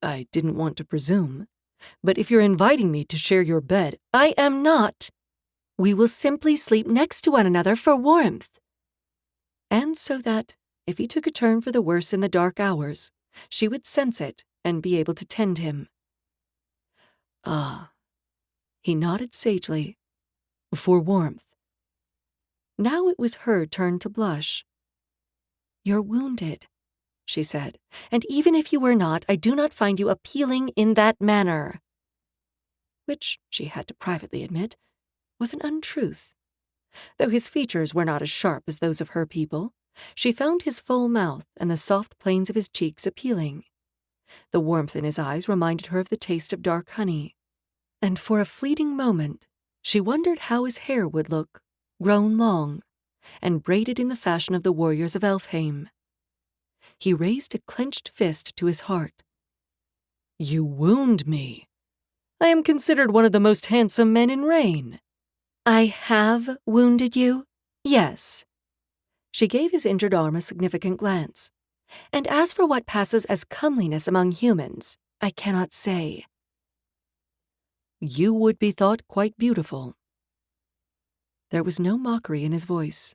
"I didn't want to presume, but if you're inviting me to share your bed—" "I am not. We will simply sleep next to one another for warmth." And so that, if he took a turn for the worse in the dark hours, she would sense it and be able to tend him. "Ah." He nodded sagely. "For warmth." Now it was her turn to blush. "You're wounded," she said, "and even if you were not, I do not find you appealing in that manner." Which, she had to privately admit, was an untruth. Though his features were not as sharp as those of her people, she found his full mouth and the soft planes of his cheeks appealing. The warmth in his eyes reminded her of the taste of dark honey. And for a fleeting moment, she wondered how his hair would look, grown long, and braided in the fashion of the warriors of Elfheim. He raised a clenched fist to his heart. "You wound me. I am considered one of the most handsome men in Raine." "I have wounded you? Yes." She gave his injured arm a significant glance. "And as for what passes as comeliness among humans, I cannot say." "You would be thought quite beautiful." There was no mockery in his voice,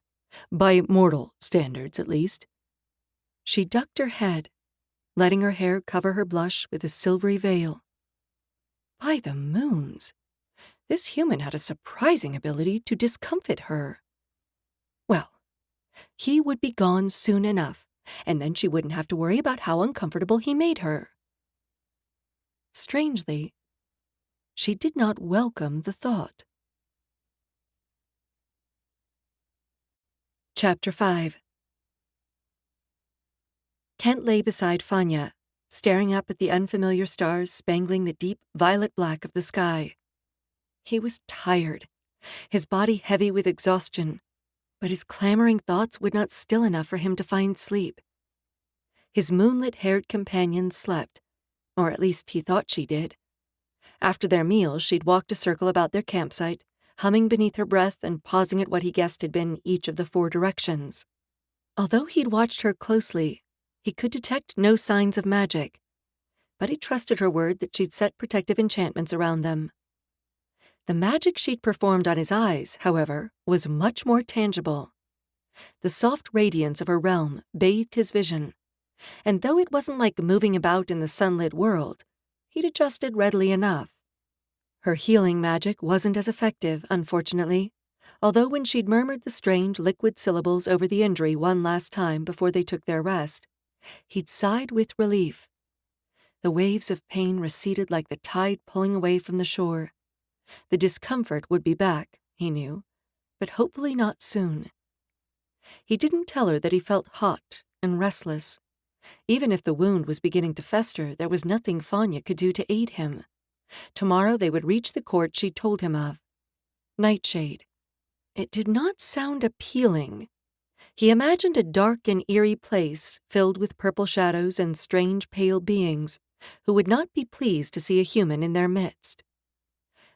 by mortal standards at least. She ducked her head, letting her hair cover her blush with a silvery veil. By the moons, this human had a surprising ability to discomfit her. Well, he would be gone soon enough, and then she wouldn't have to worry about how uncomfortable he made her. Strangely, she did not welcome the thought. Chapter 5. Kent lay beside Fanya, staring up at the unfamiliar stars spangling the deep violet black of the sky. He was tired, his body heavy with exhaustion, but his clamoring thoughts would not still enough for him to find sleep. His moonlit-haired companion slept, or at least he thought she did. After their meal, she'd walked a circle about their campsite, humming beneath her breath and pausing at what he guessed had been each of the 4 directions. Although he'd watched her closely, he could detect no signs of magic, but he trusted her word that she'd set protective enchantments around them. The magic she'd performed on his eyes, however, was much more tangible. The soft radiance of her realm bathed his vision, and though it wasn't like moving about in the sunlit world, he'd adjusted readily enough. Her healing magic wasn't as effective, unfortunately, although when she'd murmured the strange liquid syllables over the injury one last time before they took their rest, he'd sighed with relief. The waves of pain receded like the tide pulling away from the shore. The discomfort would be back, he knew, but hopefully not soon. He didn't tell her that he felt hot and restless. Even if the wound was beginning to fester, there was nothing Fanya could do to aid him. Tomorrow they would reach the court she'd told him of. Nightshade. It did not sound appealing. He imagined a dark and eerie place filled with purple shadows and strange pale beings who would not be pleased to see a human in their midst.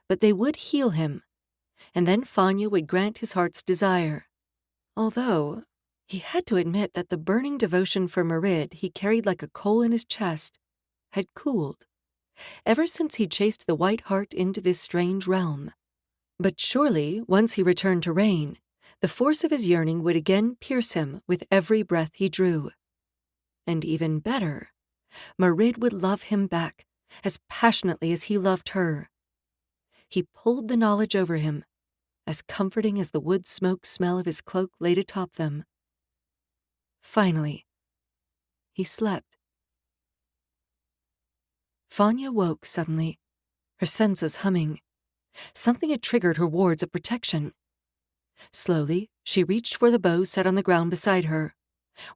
But they would heal him, and then Fanya would grant his heart's desire. Although, He had to admit that the burning devotion for Marid he carried like a coal in his chest had cooled ever since he chased the White Hart into this strange realm. But surely, once he returned to Raine, the force of his yearning would again pierce him with every breath he drew. And even better, Marid would love him back as passionately as he loved her. He pulled the knowledge over him, as comforting as the wood smoke smell of his cloak laid atop them. Finally, he slept. Fanya woke suddenly, her senses humming. Something had triggered her wards of protection. Slowly, she reached for the bow set on the ground beside her.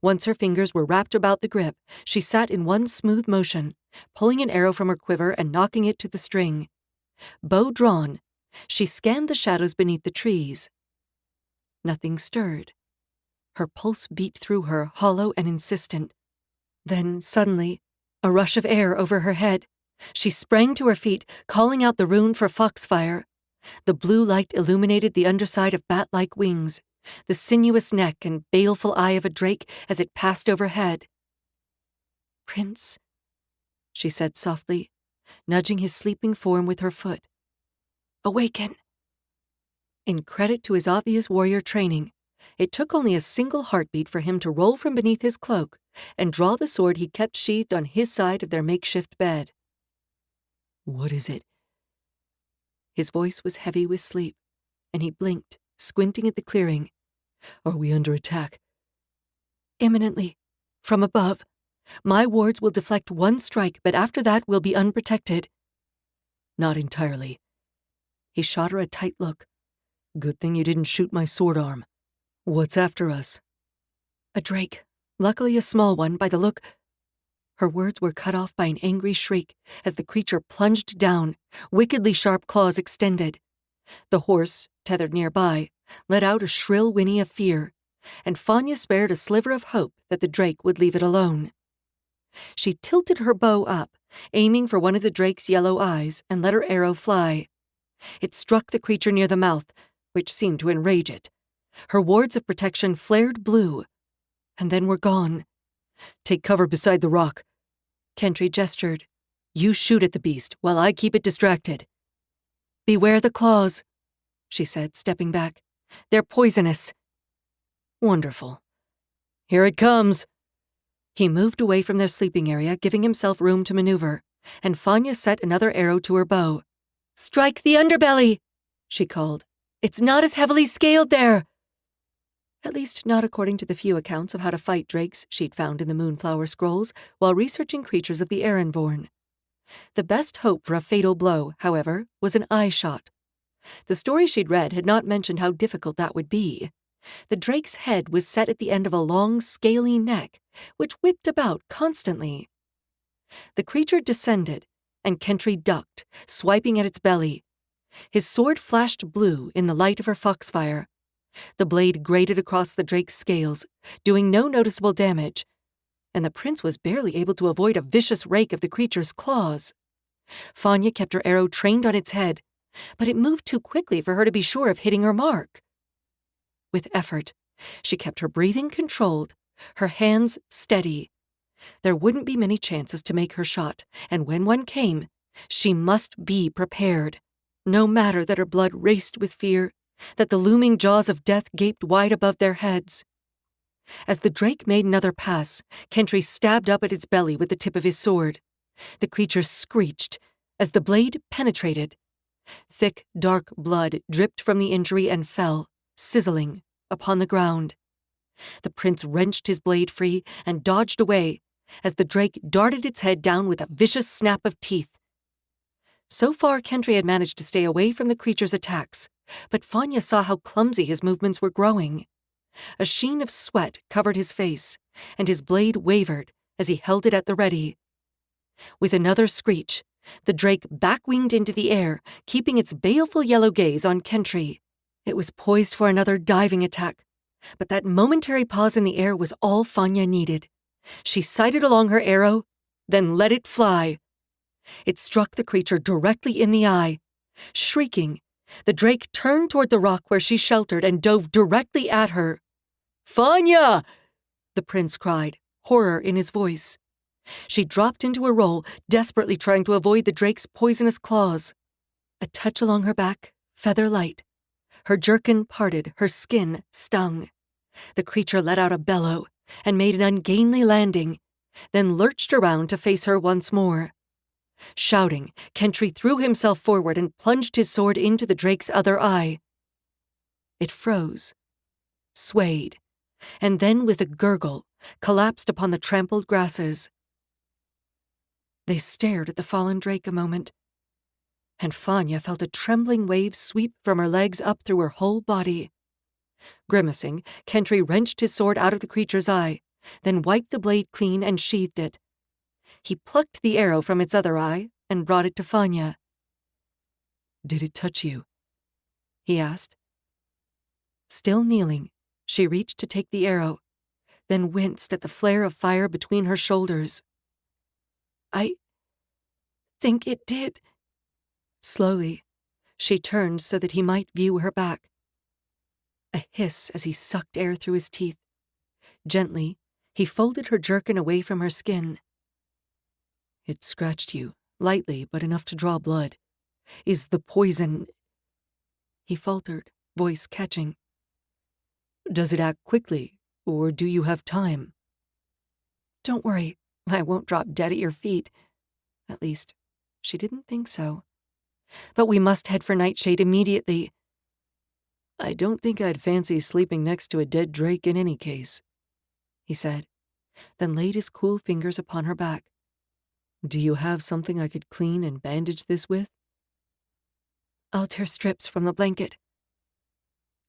Once her fingers were wrapped about the grip, she sat in one smooth motion, pulling an arrow from her quiver and knocking it to the string. Bow drawn, she scanned the shadows beneath the trees. Nothing stirred. Her pulse beat through her, hollow and insistent. Then, suddenly, a rush of air over her head. She sprang to her feet, calling out the rune for foxfire. The blue light illuminated the underside of bat-like wings, the sinuous neck and baleful eye of a drake as it passed overhead. "Prince," she said softly, nudging his sleeping form with her foot. "Awaken." In credit to his obvious warrior training, it took only a single heartbeat for him to roll from beneath his cloak and draw the sword he kept sheathed on his side of their makeshift bed. "What is it?" His voice was heavy with sleep, and he blinked, squinting at the clearing. "Are we under attack?" "Imminently. From above. My wards will deflect one strike, but after that we'll be unprotected." "Not entirely." He shot her a tight look. "Good thing you didn't shoot my sword arm. What's after us?" "A drake. Luckily a small one, by the look—" Her words were cut off by an angry shriek as the creature plunged down, wickedly sharp claws extended. The horse, tethered nearby, let out a shrill whinny of fear, and Fanya spared a sliver of hope that the drake would leave it alone. She tilted her bow up, aiming for one of the drake's yellow eyes, and let her arrow fly. It struck the creature near the mouth, which seemed to enrage it. Her wards of protection flared blue, and then were gone. "Take cover beside the rock." Kentry gestured. "You shoot at the beast, while I keep it distracted." "Beware the claws," she said, stepping back. "They're poisonous." "Wonderful. Here it comes." He moved away from their sleeping area, giving himself room to maneuver, and Fanya set another arrow to her bow. "Strike the underbelly," she called. "It's not as heavily scaled there." At least not according to the few accounts of how to fight drakes she'd found in the Moonflower Scrolls while researching creatures of the Erranborn. The best hope for a fatal blow, however, was an eye shot. The story she'd read had not mentioned how difficult that would be. The drake's head was set at the end of a long, scaly neck, which whipped about constantly. The creature descended, and Kentry ducked, swiping at its belly. His sword flashed blue in the light of her foxfire. The blade grated across the drake's scales, doing no noticeable damage, and the prince was barely able to avoid a vicious rake of the creature's claws. Fanya kept her arrow trained on its head, but it moved too quickly for her to be sure of hitting her mark. With effort, she kept her breathing controlled, her hands steady. There wouldn't be many chances to make her shot, and when one came, she must be prepared. No matter that her blood raced with fear, that the looming jaws of death gaped wide above their heads. As the drake made another pass, Kentry stabbed up at its belly with the tip of his sword. The creature screeched as the blade penetrated. Thick, dark blood dripped from the injury and fell, sizzling, upon the ground. The prince wrenched his blade free and dodged away as the drake darted its head down with a vicious snap of teeth. So far, Kentry had managed to stay away from the creature's attacks, but Fanya saw how clumsy his movements were growing. A sheen of sweat covered his face, and his blade wavered as he held it at the ready. With another screech, the drake back-winged into the air, keeping its baleful yellow gaze on Kentry. It was poised for another diving attack, but that momentary pause in the air was all Fanya needed. She sighted along her arrow, then let it fly. It struck the creature directly in the eye. Shrieking, the drake turned toward the rock where she sheltered and dove directly at her. "Fanya!" the prince cried, horror in his voice. She dropped into a roll, desperately trying to avoid the drake's poisonous claws. A touch along her back, feather light. Her jerkin parted, her skin stung. The creature let out a bellow and made an ungainly landing, then lurched around to face her once more. Shouting, Kentry threw himself forward and plunged his sword into the drake's other eye. It froze, swayed, and then with a gurgle, collapsed upon the trampled grasses. They stared at the fallen drake a moment, and Fanya felt a trembling wave sweep from her legs up through her whole body. Grimacing, Kentry wrenched his sword out of the creature's eye, then wiped the blade clean and sheathed it. He plucked the arrow from its other eye and brought it to Fanya. "Did it touch you?" he asked. Still kneeling, she reached to take the arrow, then winced at the flare of fire between her shoulders. "I think it did." Slowly, she turned so that he might view her back. A hiss as he sucked air through his teeth. Gently, he folded her jerkin away from her skin. "It scratched you, lightly but enough to draw blood. Is the poison—" He faltered, voice catching. "Does it act quickly, or do you have time?" "Don't worry, I won't drop dead at your feet." At least, she didn't think so. "But we must head for Nightshade immediately." "I don't think I'd fancy sleeping next to a dead drake in any case," he said, then laid his cool fingers upon her back. "Do you have something I could clean and bandage this with?" "I'll tear strips from the blanket."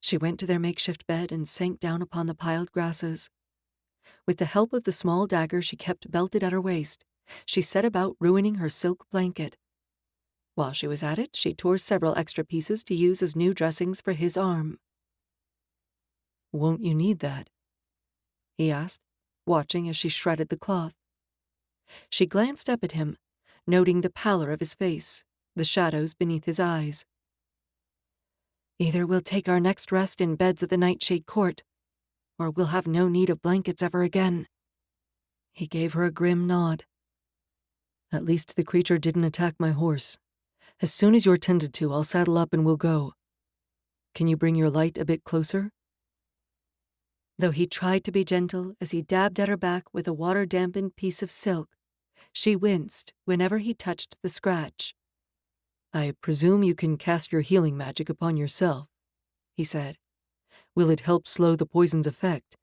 She went to their makeshift bed and sank down upon the piled grasses. With the help of the small dagger she kept belted at her waist, she set about ruining her silk blanket. While she was at it, she tore several extra pieces to use as new dressings for his arm. "Won't you need that?" he asked, watching as she shredded the cloth. She glanced up at him, noting the pallor of his face, the shadows beneath his eyes. "Either we'll take our next rest in beds at the Nightshade Court, or we'll have no need of blankets ever again." He gave her a grim nod. "At least the creature didn't attack my horse. As soon as you're tended to, I'll saddle up and we'll go. Can you bring your light a bit closer?" Though he tried to be gentle as he dabbed at her back with a water-dampened piece of silk, she winced whenever he touched the scratch. "I presume you can cast your healing magic upon yourself," he said. "Will it help slow the poison's effect?"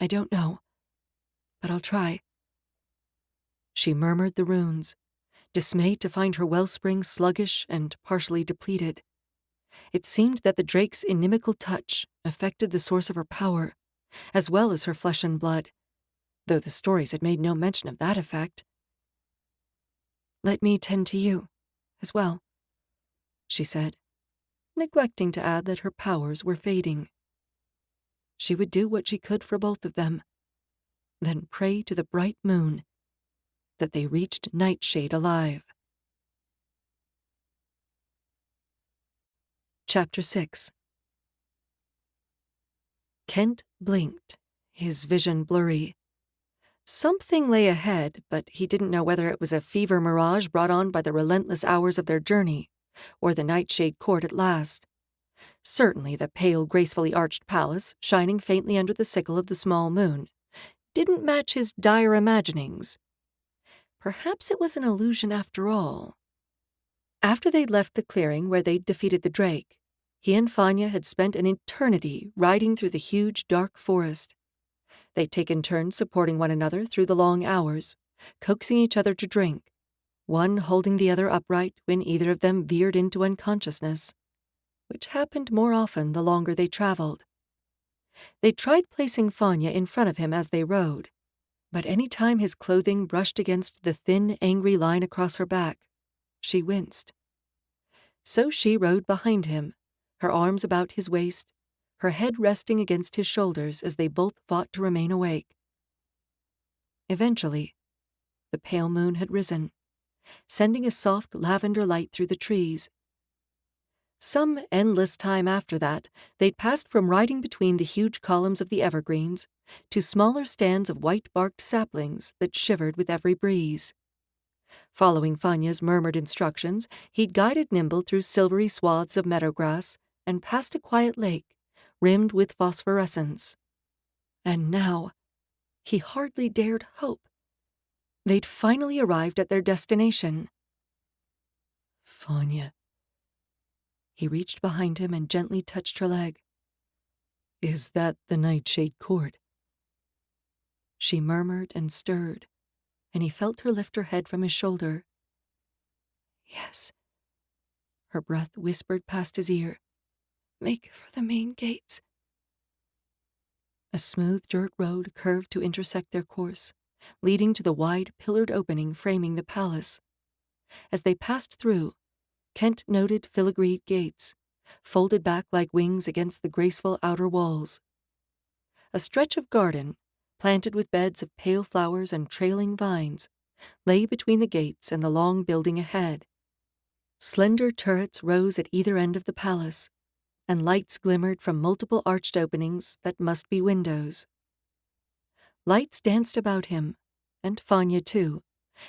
"I don't know, but I'll try." She murmured the runes, dismayed to find her wellspring sluggish and partially depleted. It seemed that the drake's inimical touch affected the source of her power, as well as her flesh and blood, though the stories had made no mention of that effect. "Let me tend to you, as well," she said, neglecting to add that her powers were fading. She would do what she could for both of them, then pray to the bright moon that they reached Nightshade alive. Chapter 6. Kent blinked, his vision blurry. Something lay ahead, but he didn't know whether it was a fever mirage brought on by the relentless hours of their journey, or the Nightshade Court at last. Certainly the pale, gracefully arched palace, shining faintly under the sickle of the small moon, didn't match his dire imaginings. Perhaps it was an illusion after all. After they'd left the clearing where they'd defeated the drake, he and Fanya had spent an eternity riding through the huge, dark forest. They'd taken turns supporting one another through the long hours, coaxing each other to drink, one holding the other upright when either of them veered into unconsciousness, which happened more often the longer they traveled. They tried placing Fanya in front of him as they rode, but any time his clothing brushed against the thin, angry line across her back, she winced. So she rode behind him, her arms about his waist, her head resting against his shoulders as they both fought to remain awake. Eventually, the pale moon had risen, sending a soft lavender light through the trees. Some endless time after that, they'd passed from riding between the huge columns of the evergreens to smaller stands of white-barked saplings that shivered with every breeze. Following Fanya's murmured instructions, he'd guided Nimble through silvery swaths of meadowgrass and past a quiet lake, rimmed with phosphorescence. And now, he hardly dared hope. They'd finally arrived at their destination. Fanya. He reached behind him and gently touched her leg. Is that the Nightshade court? She murmured and stirred, and he felt her lift her head from his shoulder. Yes. Her breath whispered past his ear. Make for the main gates. A smooth dirt road curved to intersect their course, leading to the wide, pillared opening framing the palace. As they passed through, Kent noted filigreed gates, folded back like wings against the graceful outer walls. A stretch of garden, planted with beds of pale flowers and trailing vines, lay between the gates and the long building ahead. Slender turrets rose at either end of the palace, and lights glimmered from multiple arched openings that must be windows. Lights danced about him, and Fanya too,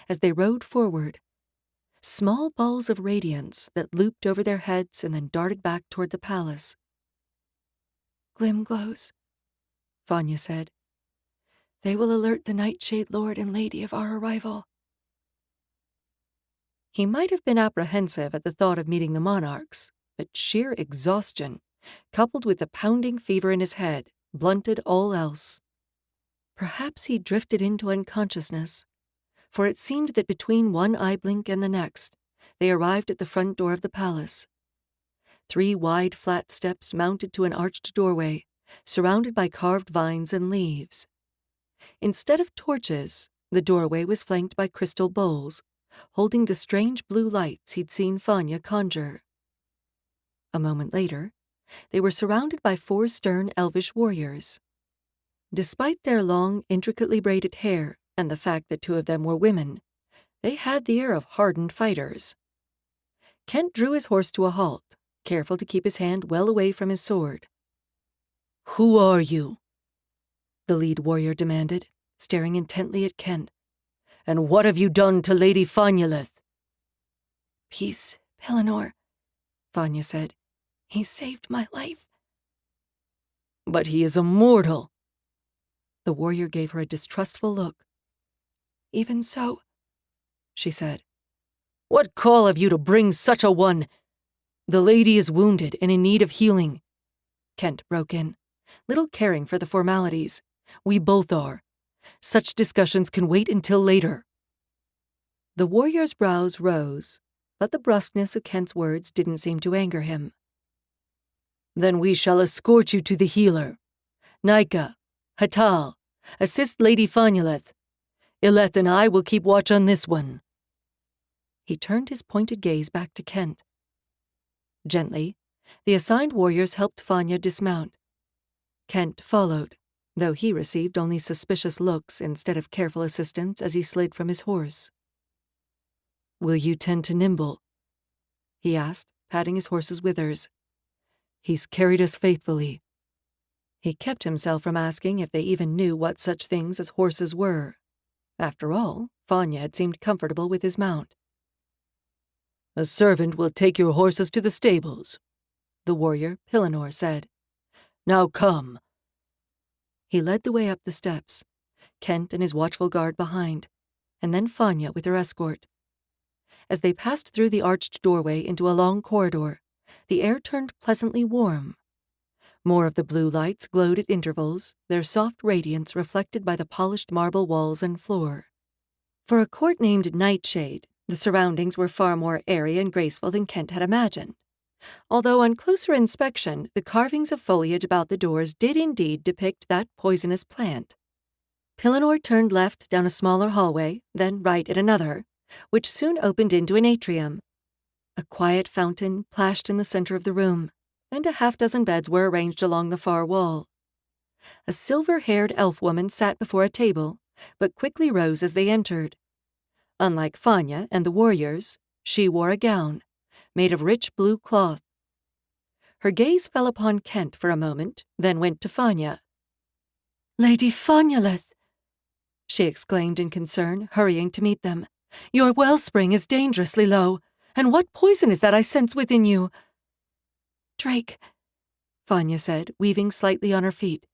as they rode forward, small balls of radiance that looped over their heads and then darted back toward the palace. Glim glows, Fanya said. They will alert the Nightshade Lord and Lady of our arrival. He might have been apprehensive at the thought of meeting the monarchs, but sheer exhaustion, coupled with the pounding fever in his head, blunted all else. Perhaps he drifted into unconsciousness, for it seemed that between one eye blink and the next, they arrived at the front door of the palace. 3 wide, flat steps mounted to an arched doorway, surrounded by carved vines and leaves. Instead of torches, the doorway was flanked by crystal bowls, holding the strange blue lights he'd seen Fanya conjure. A moment later, they were surrounded by 4 stern elvish warriors. Despite their long, intricately braided hair and the fact that 2 of them were women, they had the air of hardened fighters. Kent drew his horse to a halt, careful to keep his hand well away from his sword. Who are you? The lead warrior demanded, staring intently at Kent. And what have you done to Lady Fanyalith? Peace, Pellinor, Fanya said. He saved my life. But he is a mortal. The warrior gave her a distrustful look. Even so, she said. What call have you to bring such a one? The lady is wounded and in need of healing. Kent broke in, little caring for the formalities. We both are. Such discussions can wait until later. The warrior's brows rose, but the brusqueness of Kent's words didn't seem to anger him. Then we shall escort you to the healer. Nika, Hatal, assist Lady Fanyalith. Ileth and I will keep watch on this one. He turned his pointed gaze back to Kent. Gently, the assigned warriors helped Fanya dismount. Kent followed, though he received only suspicious looks instead of careful assistance as he slid from his horse. Will you tend to Nimble? He asked, patting his horse's withers. He's carried us faithfully. He kept himself from asking if they even knew what such things as horses were. After all, Fanya had seemed comfortable with his mount. A servant will take your horses to the stables, the warrior, Pellinor, said. Now come. He led the way up the steps, Kent and his watchful guard behind, and then Fanya with her escort. As they passed through the arched doorway into a long corridor, the air turned pleasantly warm. More of the blue lights glowed at intervals, their soft radiance reflected by the polished marble walls and floor. For a court named Nightshade, the surroundings were far more airy and graceful than Kent had imagined, although on closer inspection, the carvings of foliage about the doors did indeed depict that poisonous plant. Pellinor turned left down a smaller hallway, then right at another, which soon opened into an atrium. A quiet fountain plashed in the center of the room, and a half-dozen beds were arranged along the far wall. A silver-haired elf woman sat before a table, but quickly rose as they entered. Unlike Fanya and the warriors, she wore a gown, made of rich blue cloth, Her gaze fell upon Kent for a moment, then went to Fanya. "Lady Fanyalith!" she exclaimed in concern, hurrying to meet them. "Your wellspring is dangerously low, and what poison is that I sense within you?" "Drake," Fanya said, weaving slightly on her feet.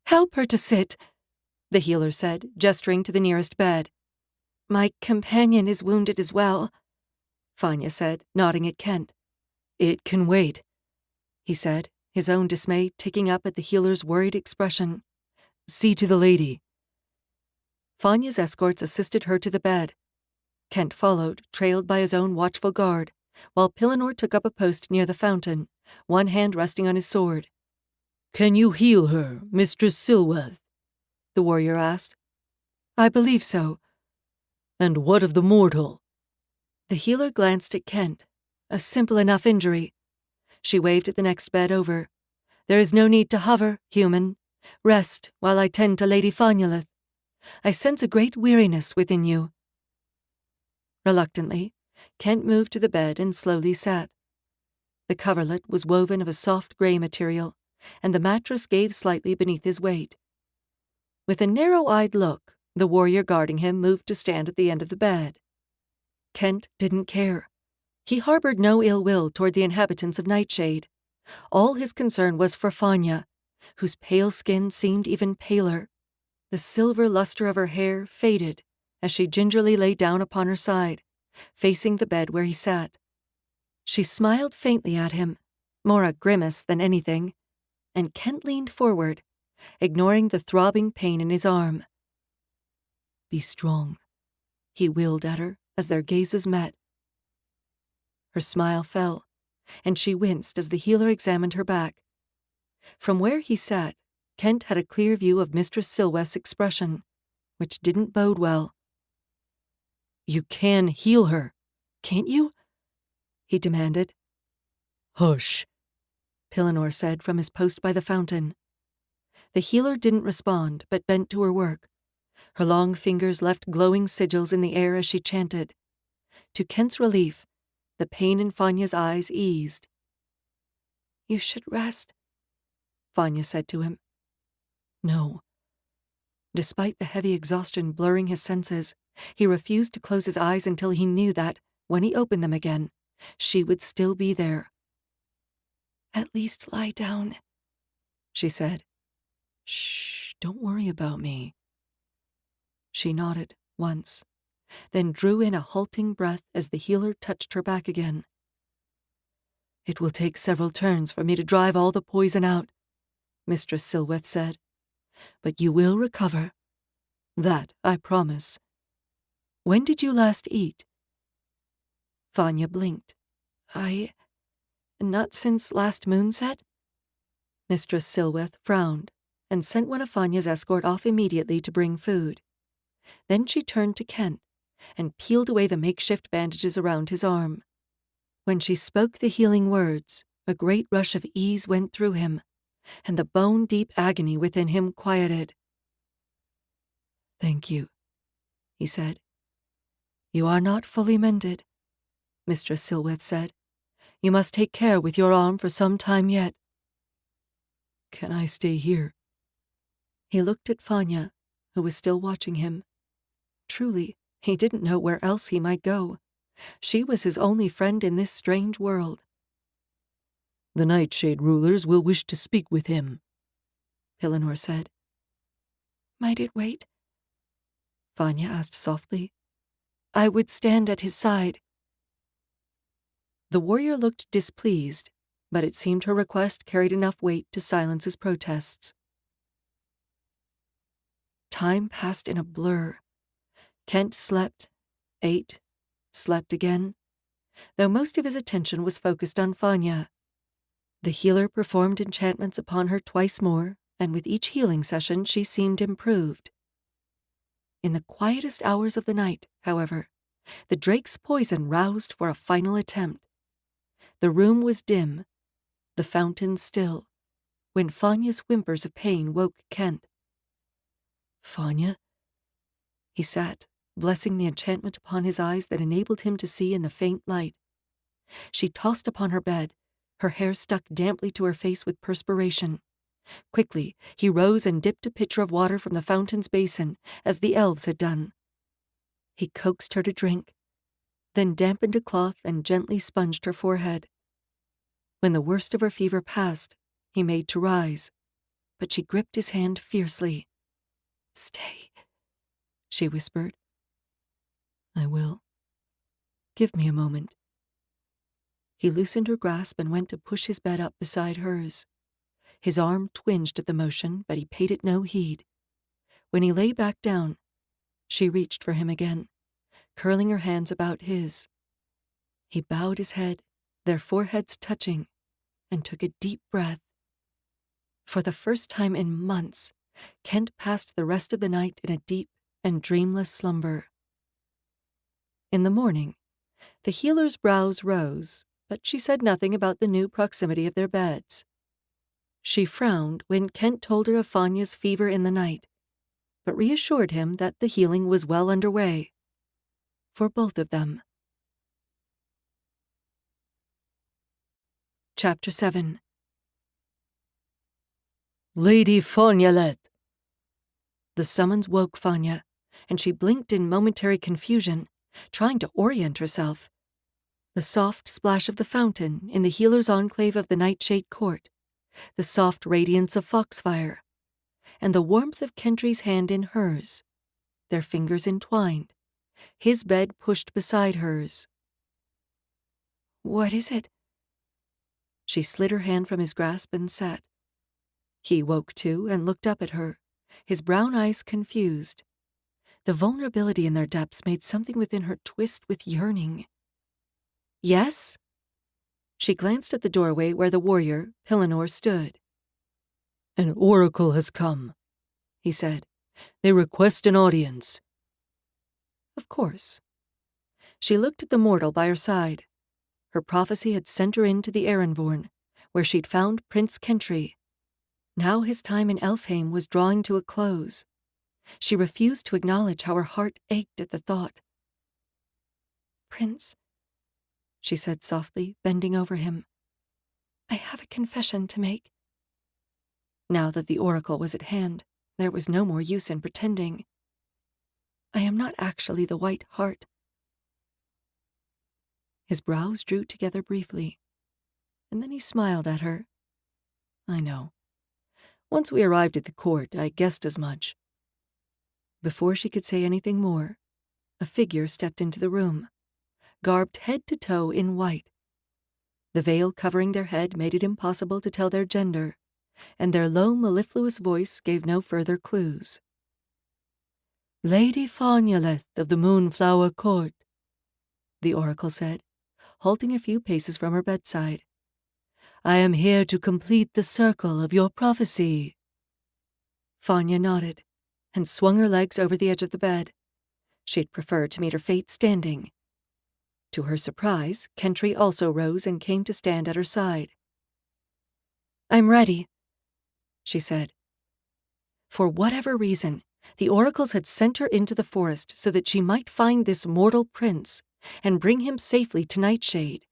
"Help her to sit," the healer said, gesturing to the nearest bed. "My companion is wounded as well," Fanya said, nodding at Kent. "It can wait," he said, his own dismay ticking up at the healer's worried expression. "See to the lady." Fanya's escorts assisted her to the bed. Kent followed, trailed by his own watchful guard, while Pilinor took up a post near the fountain, one hand resting on his sword. "Can you heal her, Mistress Silweth?" the warrior asked. "I believe so." "And what of the mortal?" The healer glanced at Kent. "A simple enough injury." She waved at the next bed over. "There is no need to hover, human. Rest while I tend to Lady Fanyalith. I sense a great weariness within you." Reluctantly, Kent moved to the bed and slowly sat. The coverlet was woven of a soft grey material, and the mattress gave slightly beneath his weight. With a narrow-eyed look, the warrior guarding him moved to stand at the end of the bed. Kent didn't care. He harbored no ill will toward the inhabitants of Nightshade. All his concern was for Fanya, whose pale skin seemed even paler. The silver luster of her hair faded as she gingerly lay down upon her side, facing the bed where he sat. She smiled faintly at him, more a grimace than anything, and Kent leaned forward, ignoring the throbbing pain in his arm. "Be strong," he willed at her as their gazes met. Her smile fell, and she winced as the healer examined her back. From where he sat, Kent had a clear view of Mistress Silweth's expression, which didn't bode well. "You can heal her, can't you?" he demanded. "Hush," Pilinor said from his post by the fountain. The healer didn't respond, but bent to her work. Her long fingers left glowing sigils in the air as she chanted. To Kent's relief, the pain in Fanya's eyes eased. "You should rest," Fanya said to him. No. Despite the heavy exhaustion blurring his senses, he refused to close his eyes until he knew that, when he opened them again, she would still be there. "At least lie down," she said. "Shh, don't worry about me." She nodded once, then drew in a halting breath as the healer touched her back again. "It will take several turns for me to drive all the poison out," Mistress Silweth said. "But you will recover. That I promise. When did you last eat?" Fanya blinked. Not since last moonset?" Mistress Silweth frowned and sent one of Fanya's escort off immediately to bring food. Then she turned to Kent and peeled away the makeshift bandages around his arm. When she spoke the healing words, a great rush of ease went through him, and the bone-deep agony within him quieted. "Thank you," he said. "You are not fully mended," Mistress Silweth said. "You must take care with your arm for some time yet." "Can I stay here?" He looked at Fanya, who was still watching him. Truly, he didn't know where else he might go. She was his only friend in this strange world. "The Nightshade rulers will wish to speak with him," Pilinor said. "Might it wait?" Fanya asked softly. "I would stand at his side." The warrior looked displeased, but it seemed her request carried enough weight to silence his protests. Time passed in a blur. Kent slept, ate, slept again, though most of his attention was focused on Fanya. The healer performed enchantments upon her twice more, and with each healing session she seemed improved. In the quietest hours of the night, however, the drake's poison roused for a final attempt. The room was dim, the fountain still, when Fanya's whimpers of pain woke Kent. "Fanya?" He sat, blessing the enchantment upon his eyes that enabled him to see in the faint light. She tossed upon her bed, Her hair stuck damply to her face with perspiration. Quickly, he rose and dipped a pitcher of water from the fountain's basin, as the elves had done. He coaxed her to drink, then dampened a cloth and gently sponged her forehead. When the worst of her fever passed, he made to rise, but she gripped his hand fiercely. "Stay," she whispered. "I will. Give me a moment." He loosened her grasp and went to push his bed up beside hers. His arm twinged at the motion, but he paid it no heed. When he lay back down, she reached for him again, curling her hands about his. He bowed his head, their foreheads touching, and took a deep breath. For the first time in months, Kent passed the rest of the night in a deep and dreamless slumber. In the morning, the healer's brows rose, but she said nothing about the new proximity of their beds. She frowned when Kent told her of Fanya's fever in the night, but reassured him that the healing was well underway. For both of them. Chapter 7. "Lady Fanya." The summons woke Fanya, and she blinked in momentary confusion, trying to orient herself. The soft splash of the fountain in the healer's enclave of the Nightshade court, the soft radiance of foxfire, and the warmth of Kentry's hand in hers, their fingers entwined, his bed pushed beside hers. "What is it?" She slid her hand from his grasp and sat. He woke too and looked up at her, his brown eyes confused. The vulnerability in their depths made something within her twist with yearning. "Yes?" She glanced at the doorway where the warrior, Pilinor, stood. "An oracle has come," he said. "They request an audience." Of course. She looked at the mortal by her side. Her prophecy had sent her into the Erenvorn, where she'd found Prince Kentry. Now his time in Elfheim was drawing to a close. She refused to acknowledge how her heart ached at the thought. "Prince," she said softly, bending over him, "I have a confession to make." Now that the oracle was at hand, there was no more use in pretending. "I am not actually the White Hart." His brows drew together briefly, and then he smiled at her. "I know. Once we arrived at the court, I guessed as much." Before she could say anything more, a figure stepped into the room, garbed head to toe in white. The veil covering their head made it impossible to tell their gender, and their low, mellifluous voice gave no further clues. "Lady Fanya of the Moonflower Court," the oracle said, halting a few paces from her bedside. "I am here to complete the circle of your prophecy." Fanya nodded and swung her legs over the edge of the bed. She'd prefer to meet her fate standing. To her surprise, Kentry also rose and came to stand at her side. "I'm ready," she said. For whatever reason, the oracles had sent her into the forest so that she might find this mortal prince and bring him safely to Nightshade.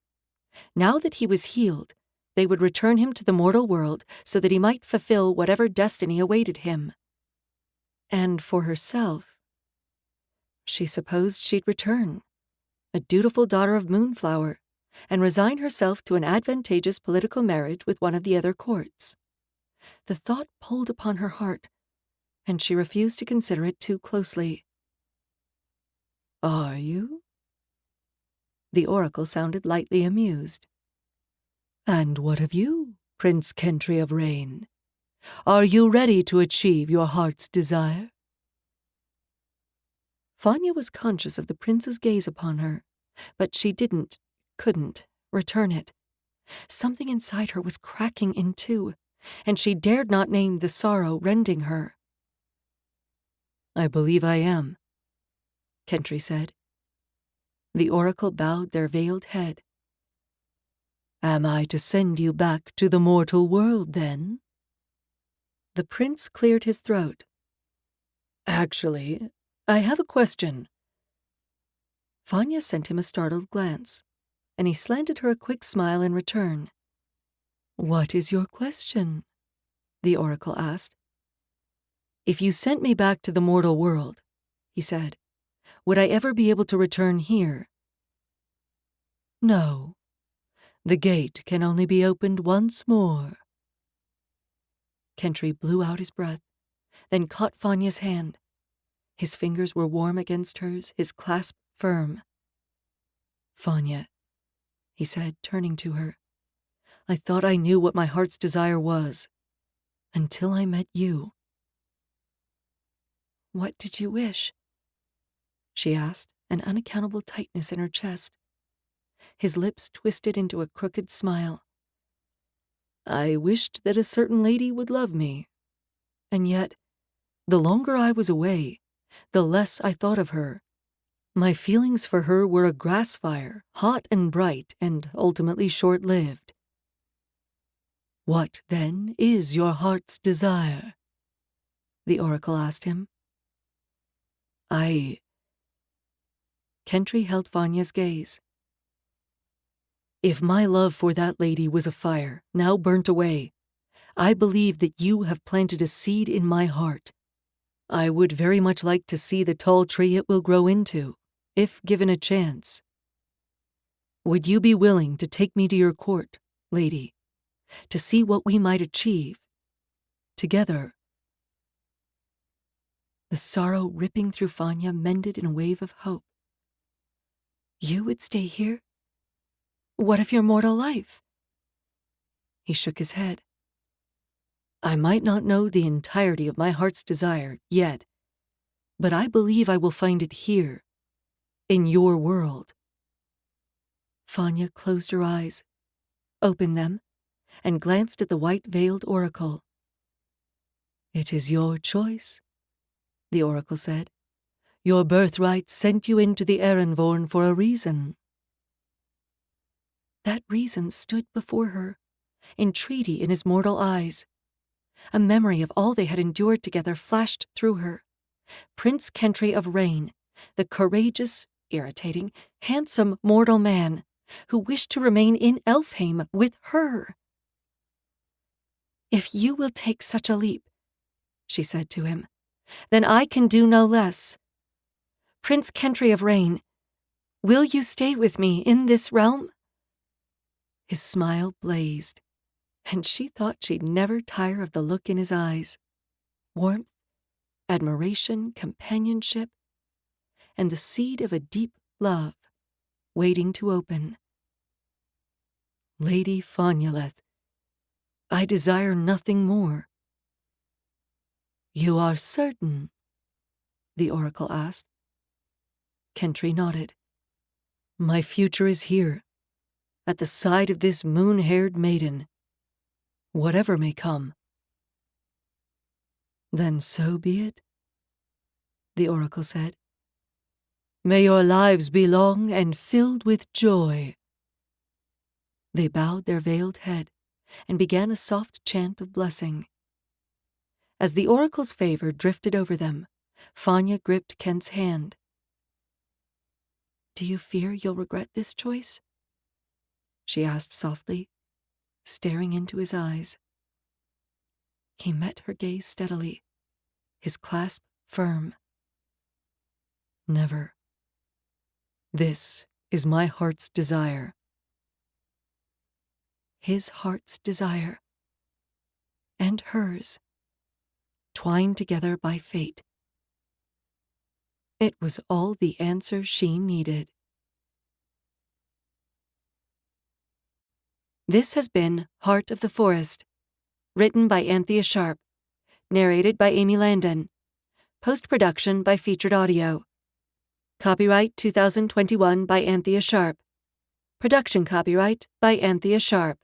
Now that he was healed, they would return him to the mortal world so that he might fulfill whatever destiny awaited him. And for herself, she supposed she'd return, a dutiful daughter of Moonflower, and resign herself to an advantageous political marriage with one of the other courts. The thought pulled upon her heart, and she refused to consider it too closely. "Are you?" The oracle sounded lightly amused. "And what of you, Prince Kentry of Raine? Are you ready to achieve your heart's desire?" Fanya was conscious of the prince's gaze upon her, but she couldn't return it. Something inside her was cracking in two, and she dared not name the sorrow rending her. "I believe I am," Kentry said. The oracle bowed their veiled head. "Am I to send you back to the mortal world, then?" The prince cleared his throat. "Actually, I have a question." Fanya sent him a startled glance, and he slanted her a quick smile in return. "What is your question?" the oracle asked. "If you sent me back to the mortal world," he said, "would I ever be able to return here?" "No. The gate can only be opened once more." Kentry blew out his breath, then caught Fanya's hand. His fingers were warm against hers, his clasp firm. "Fanya," he said, turning to her, "I thought I knew what my heart's desire was, until I met you." "What did you wish?" she asked, an unaccountable tightness in her chest. His lips twisted into a crooked smile. "I wished that a certain lady would love me, and yet, the longer I was away, the less I thought of her. My feelings for her were a grass fire, hot and bright, and ultimately short-lived." "What, then, is your heart's desire?" the oracle asked him. Kentry held Fanya's gaze. "If my love for that lady was a fire, now burnt away, I believe that you have planted a seed in my heart. I would very much like to see the tall tree it will grow into, if given a chance. Would you be willing to take me to your court, lady, to see what we might achieve, together?" The sorrow ripping through Fanya mended in a wave of hope. "You would stay here? What of your mortal life?" He shook his head. "I might not know the entirety of my heart's desire yet, but I believe I will find it here, in your world." Fanya closed her eyes, opened them, and glanced at the white-veiled oracle. "It is your choice," the oracle said. "Your birthright sent you into the Erenvorn for a reason." That reason stood before her, entreaty in his mortal eyes. A memory of all they had endured together flashed through her. Prince Kentry of Raine, the courageous, irritating, handsome mortal man who wished to remain in Elfheim with her. "If you will take such a leap," she said to him, "then I can do no less. Prince Kentry of Raine, will you stay with me in this realm?" His smile blazed, and she thought she'd never tire of the look in his eyes. Warmth, admiration, companionship, and the seed of a deep love waiting to open. "Lady Fanyaleth, I desire nothing more." "You are certain?" the oracle asked. Kentry nodded. "My future is here, at the side of this moon-haired maiden, whatever may come." "Then so be it," the oracle said. "May your lives be long and filled with joy." They bowed their veiled head and began a soft chant of blessing. As the oracle's favor drifted over them, Fanya gripped Kent's hand. "Do you fear you'll regret this choice?" she asked softly, staring into his eyes. He met her gaze steadily, his clasp firm. "Never. This is my heart's desire." His heart's desire, and hers, twined together by fate. It was all the answer she needed. This has been Heart of the Forest, written by Anthea Sharp, narrated by Amy Landon, post-production by Featured Audio. Copyright 2021 by Anthea Sharp. Production copyright by Anthea Sharp.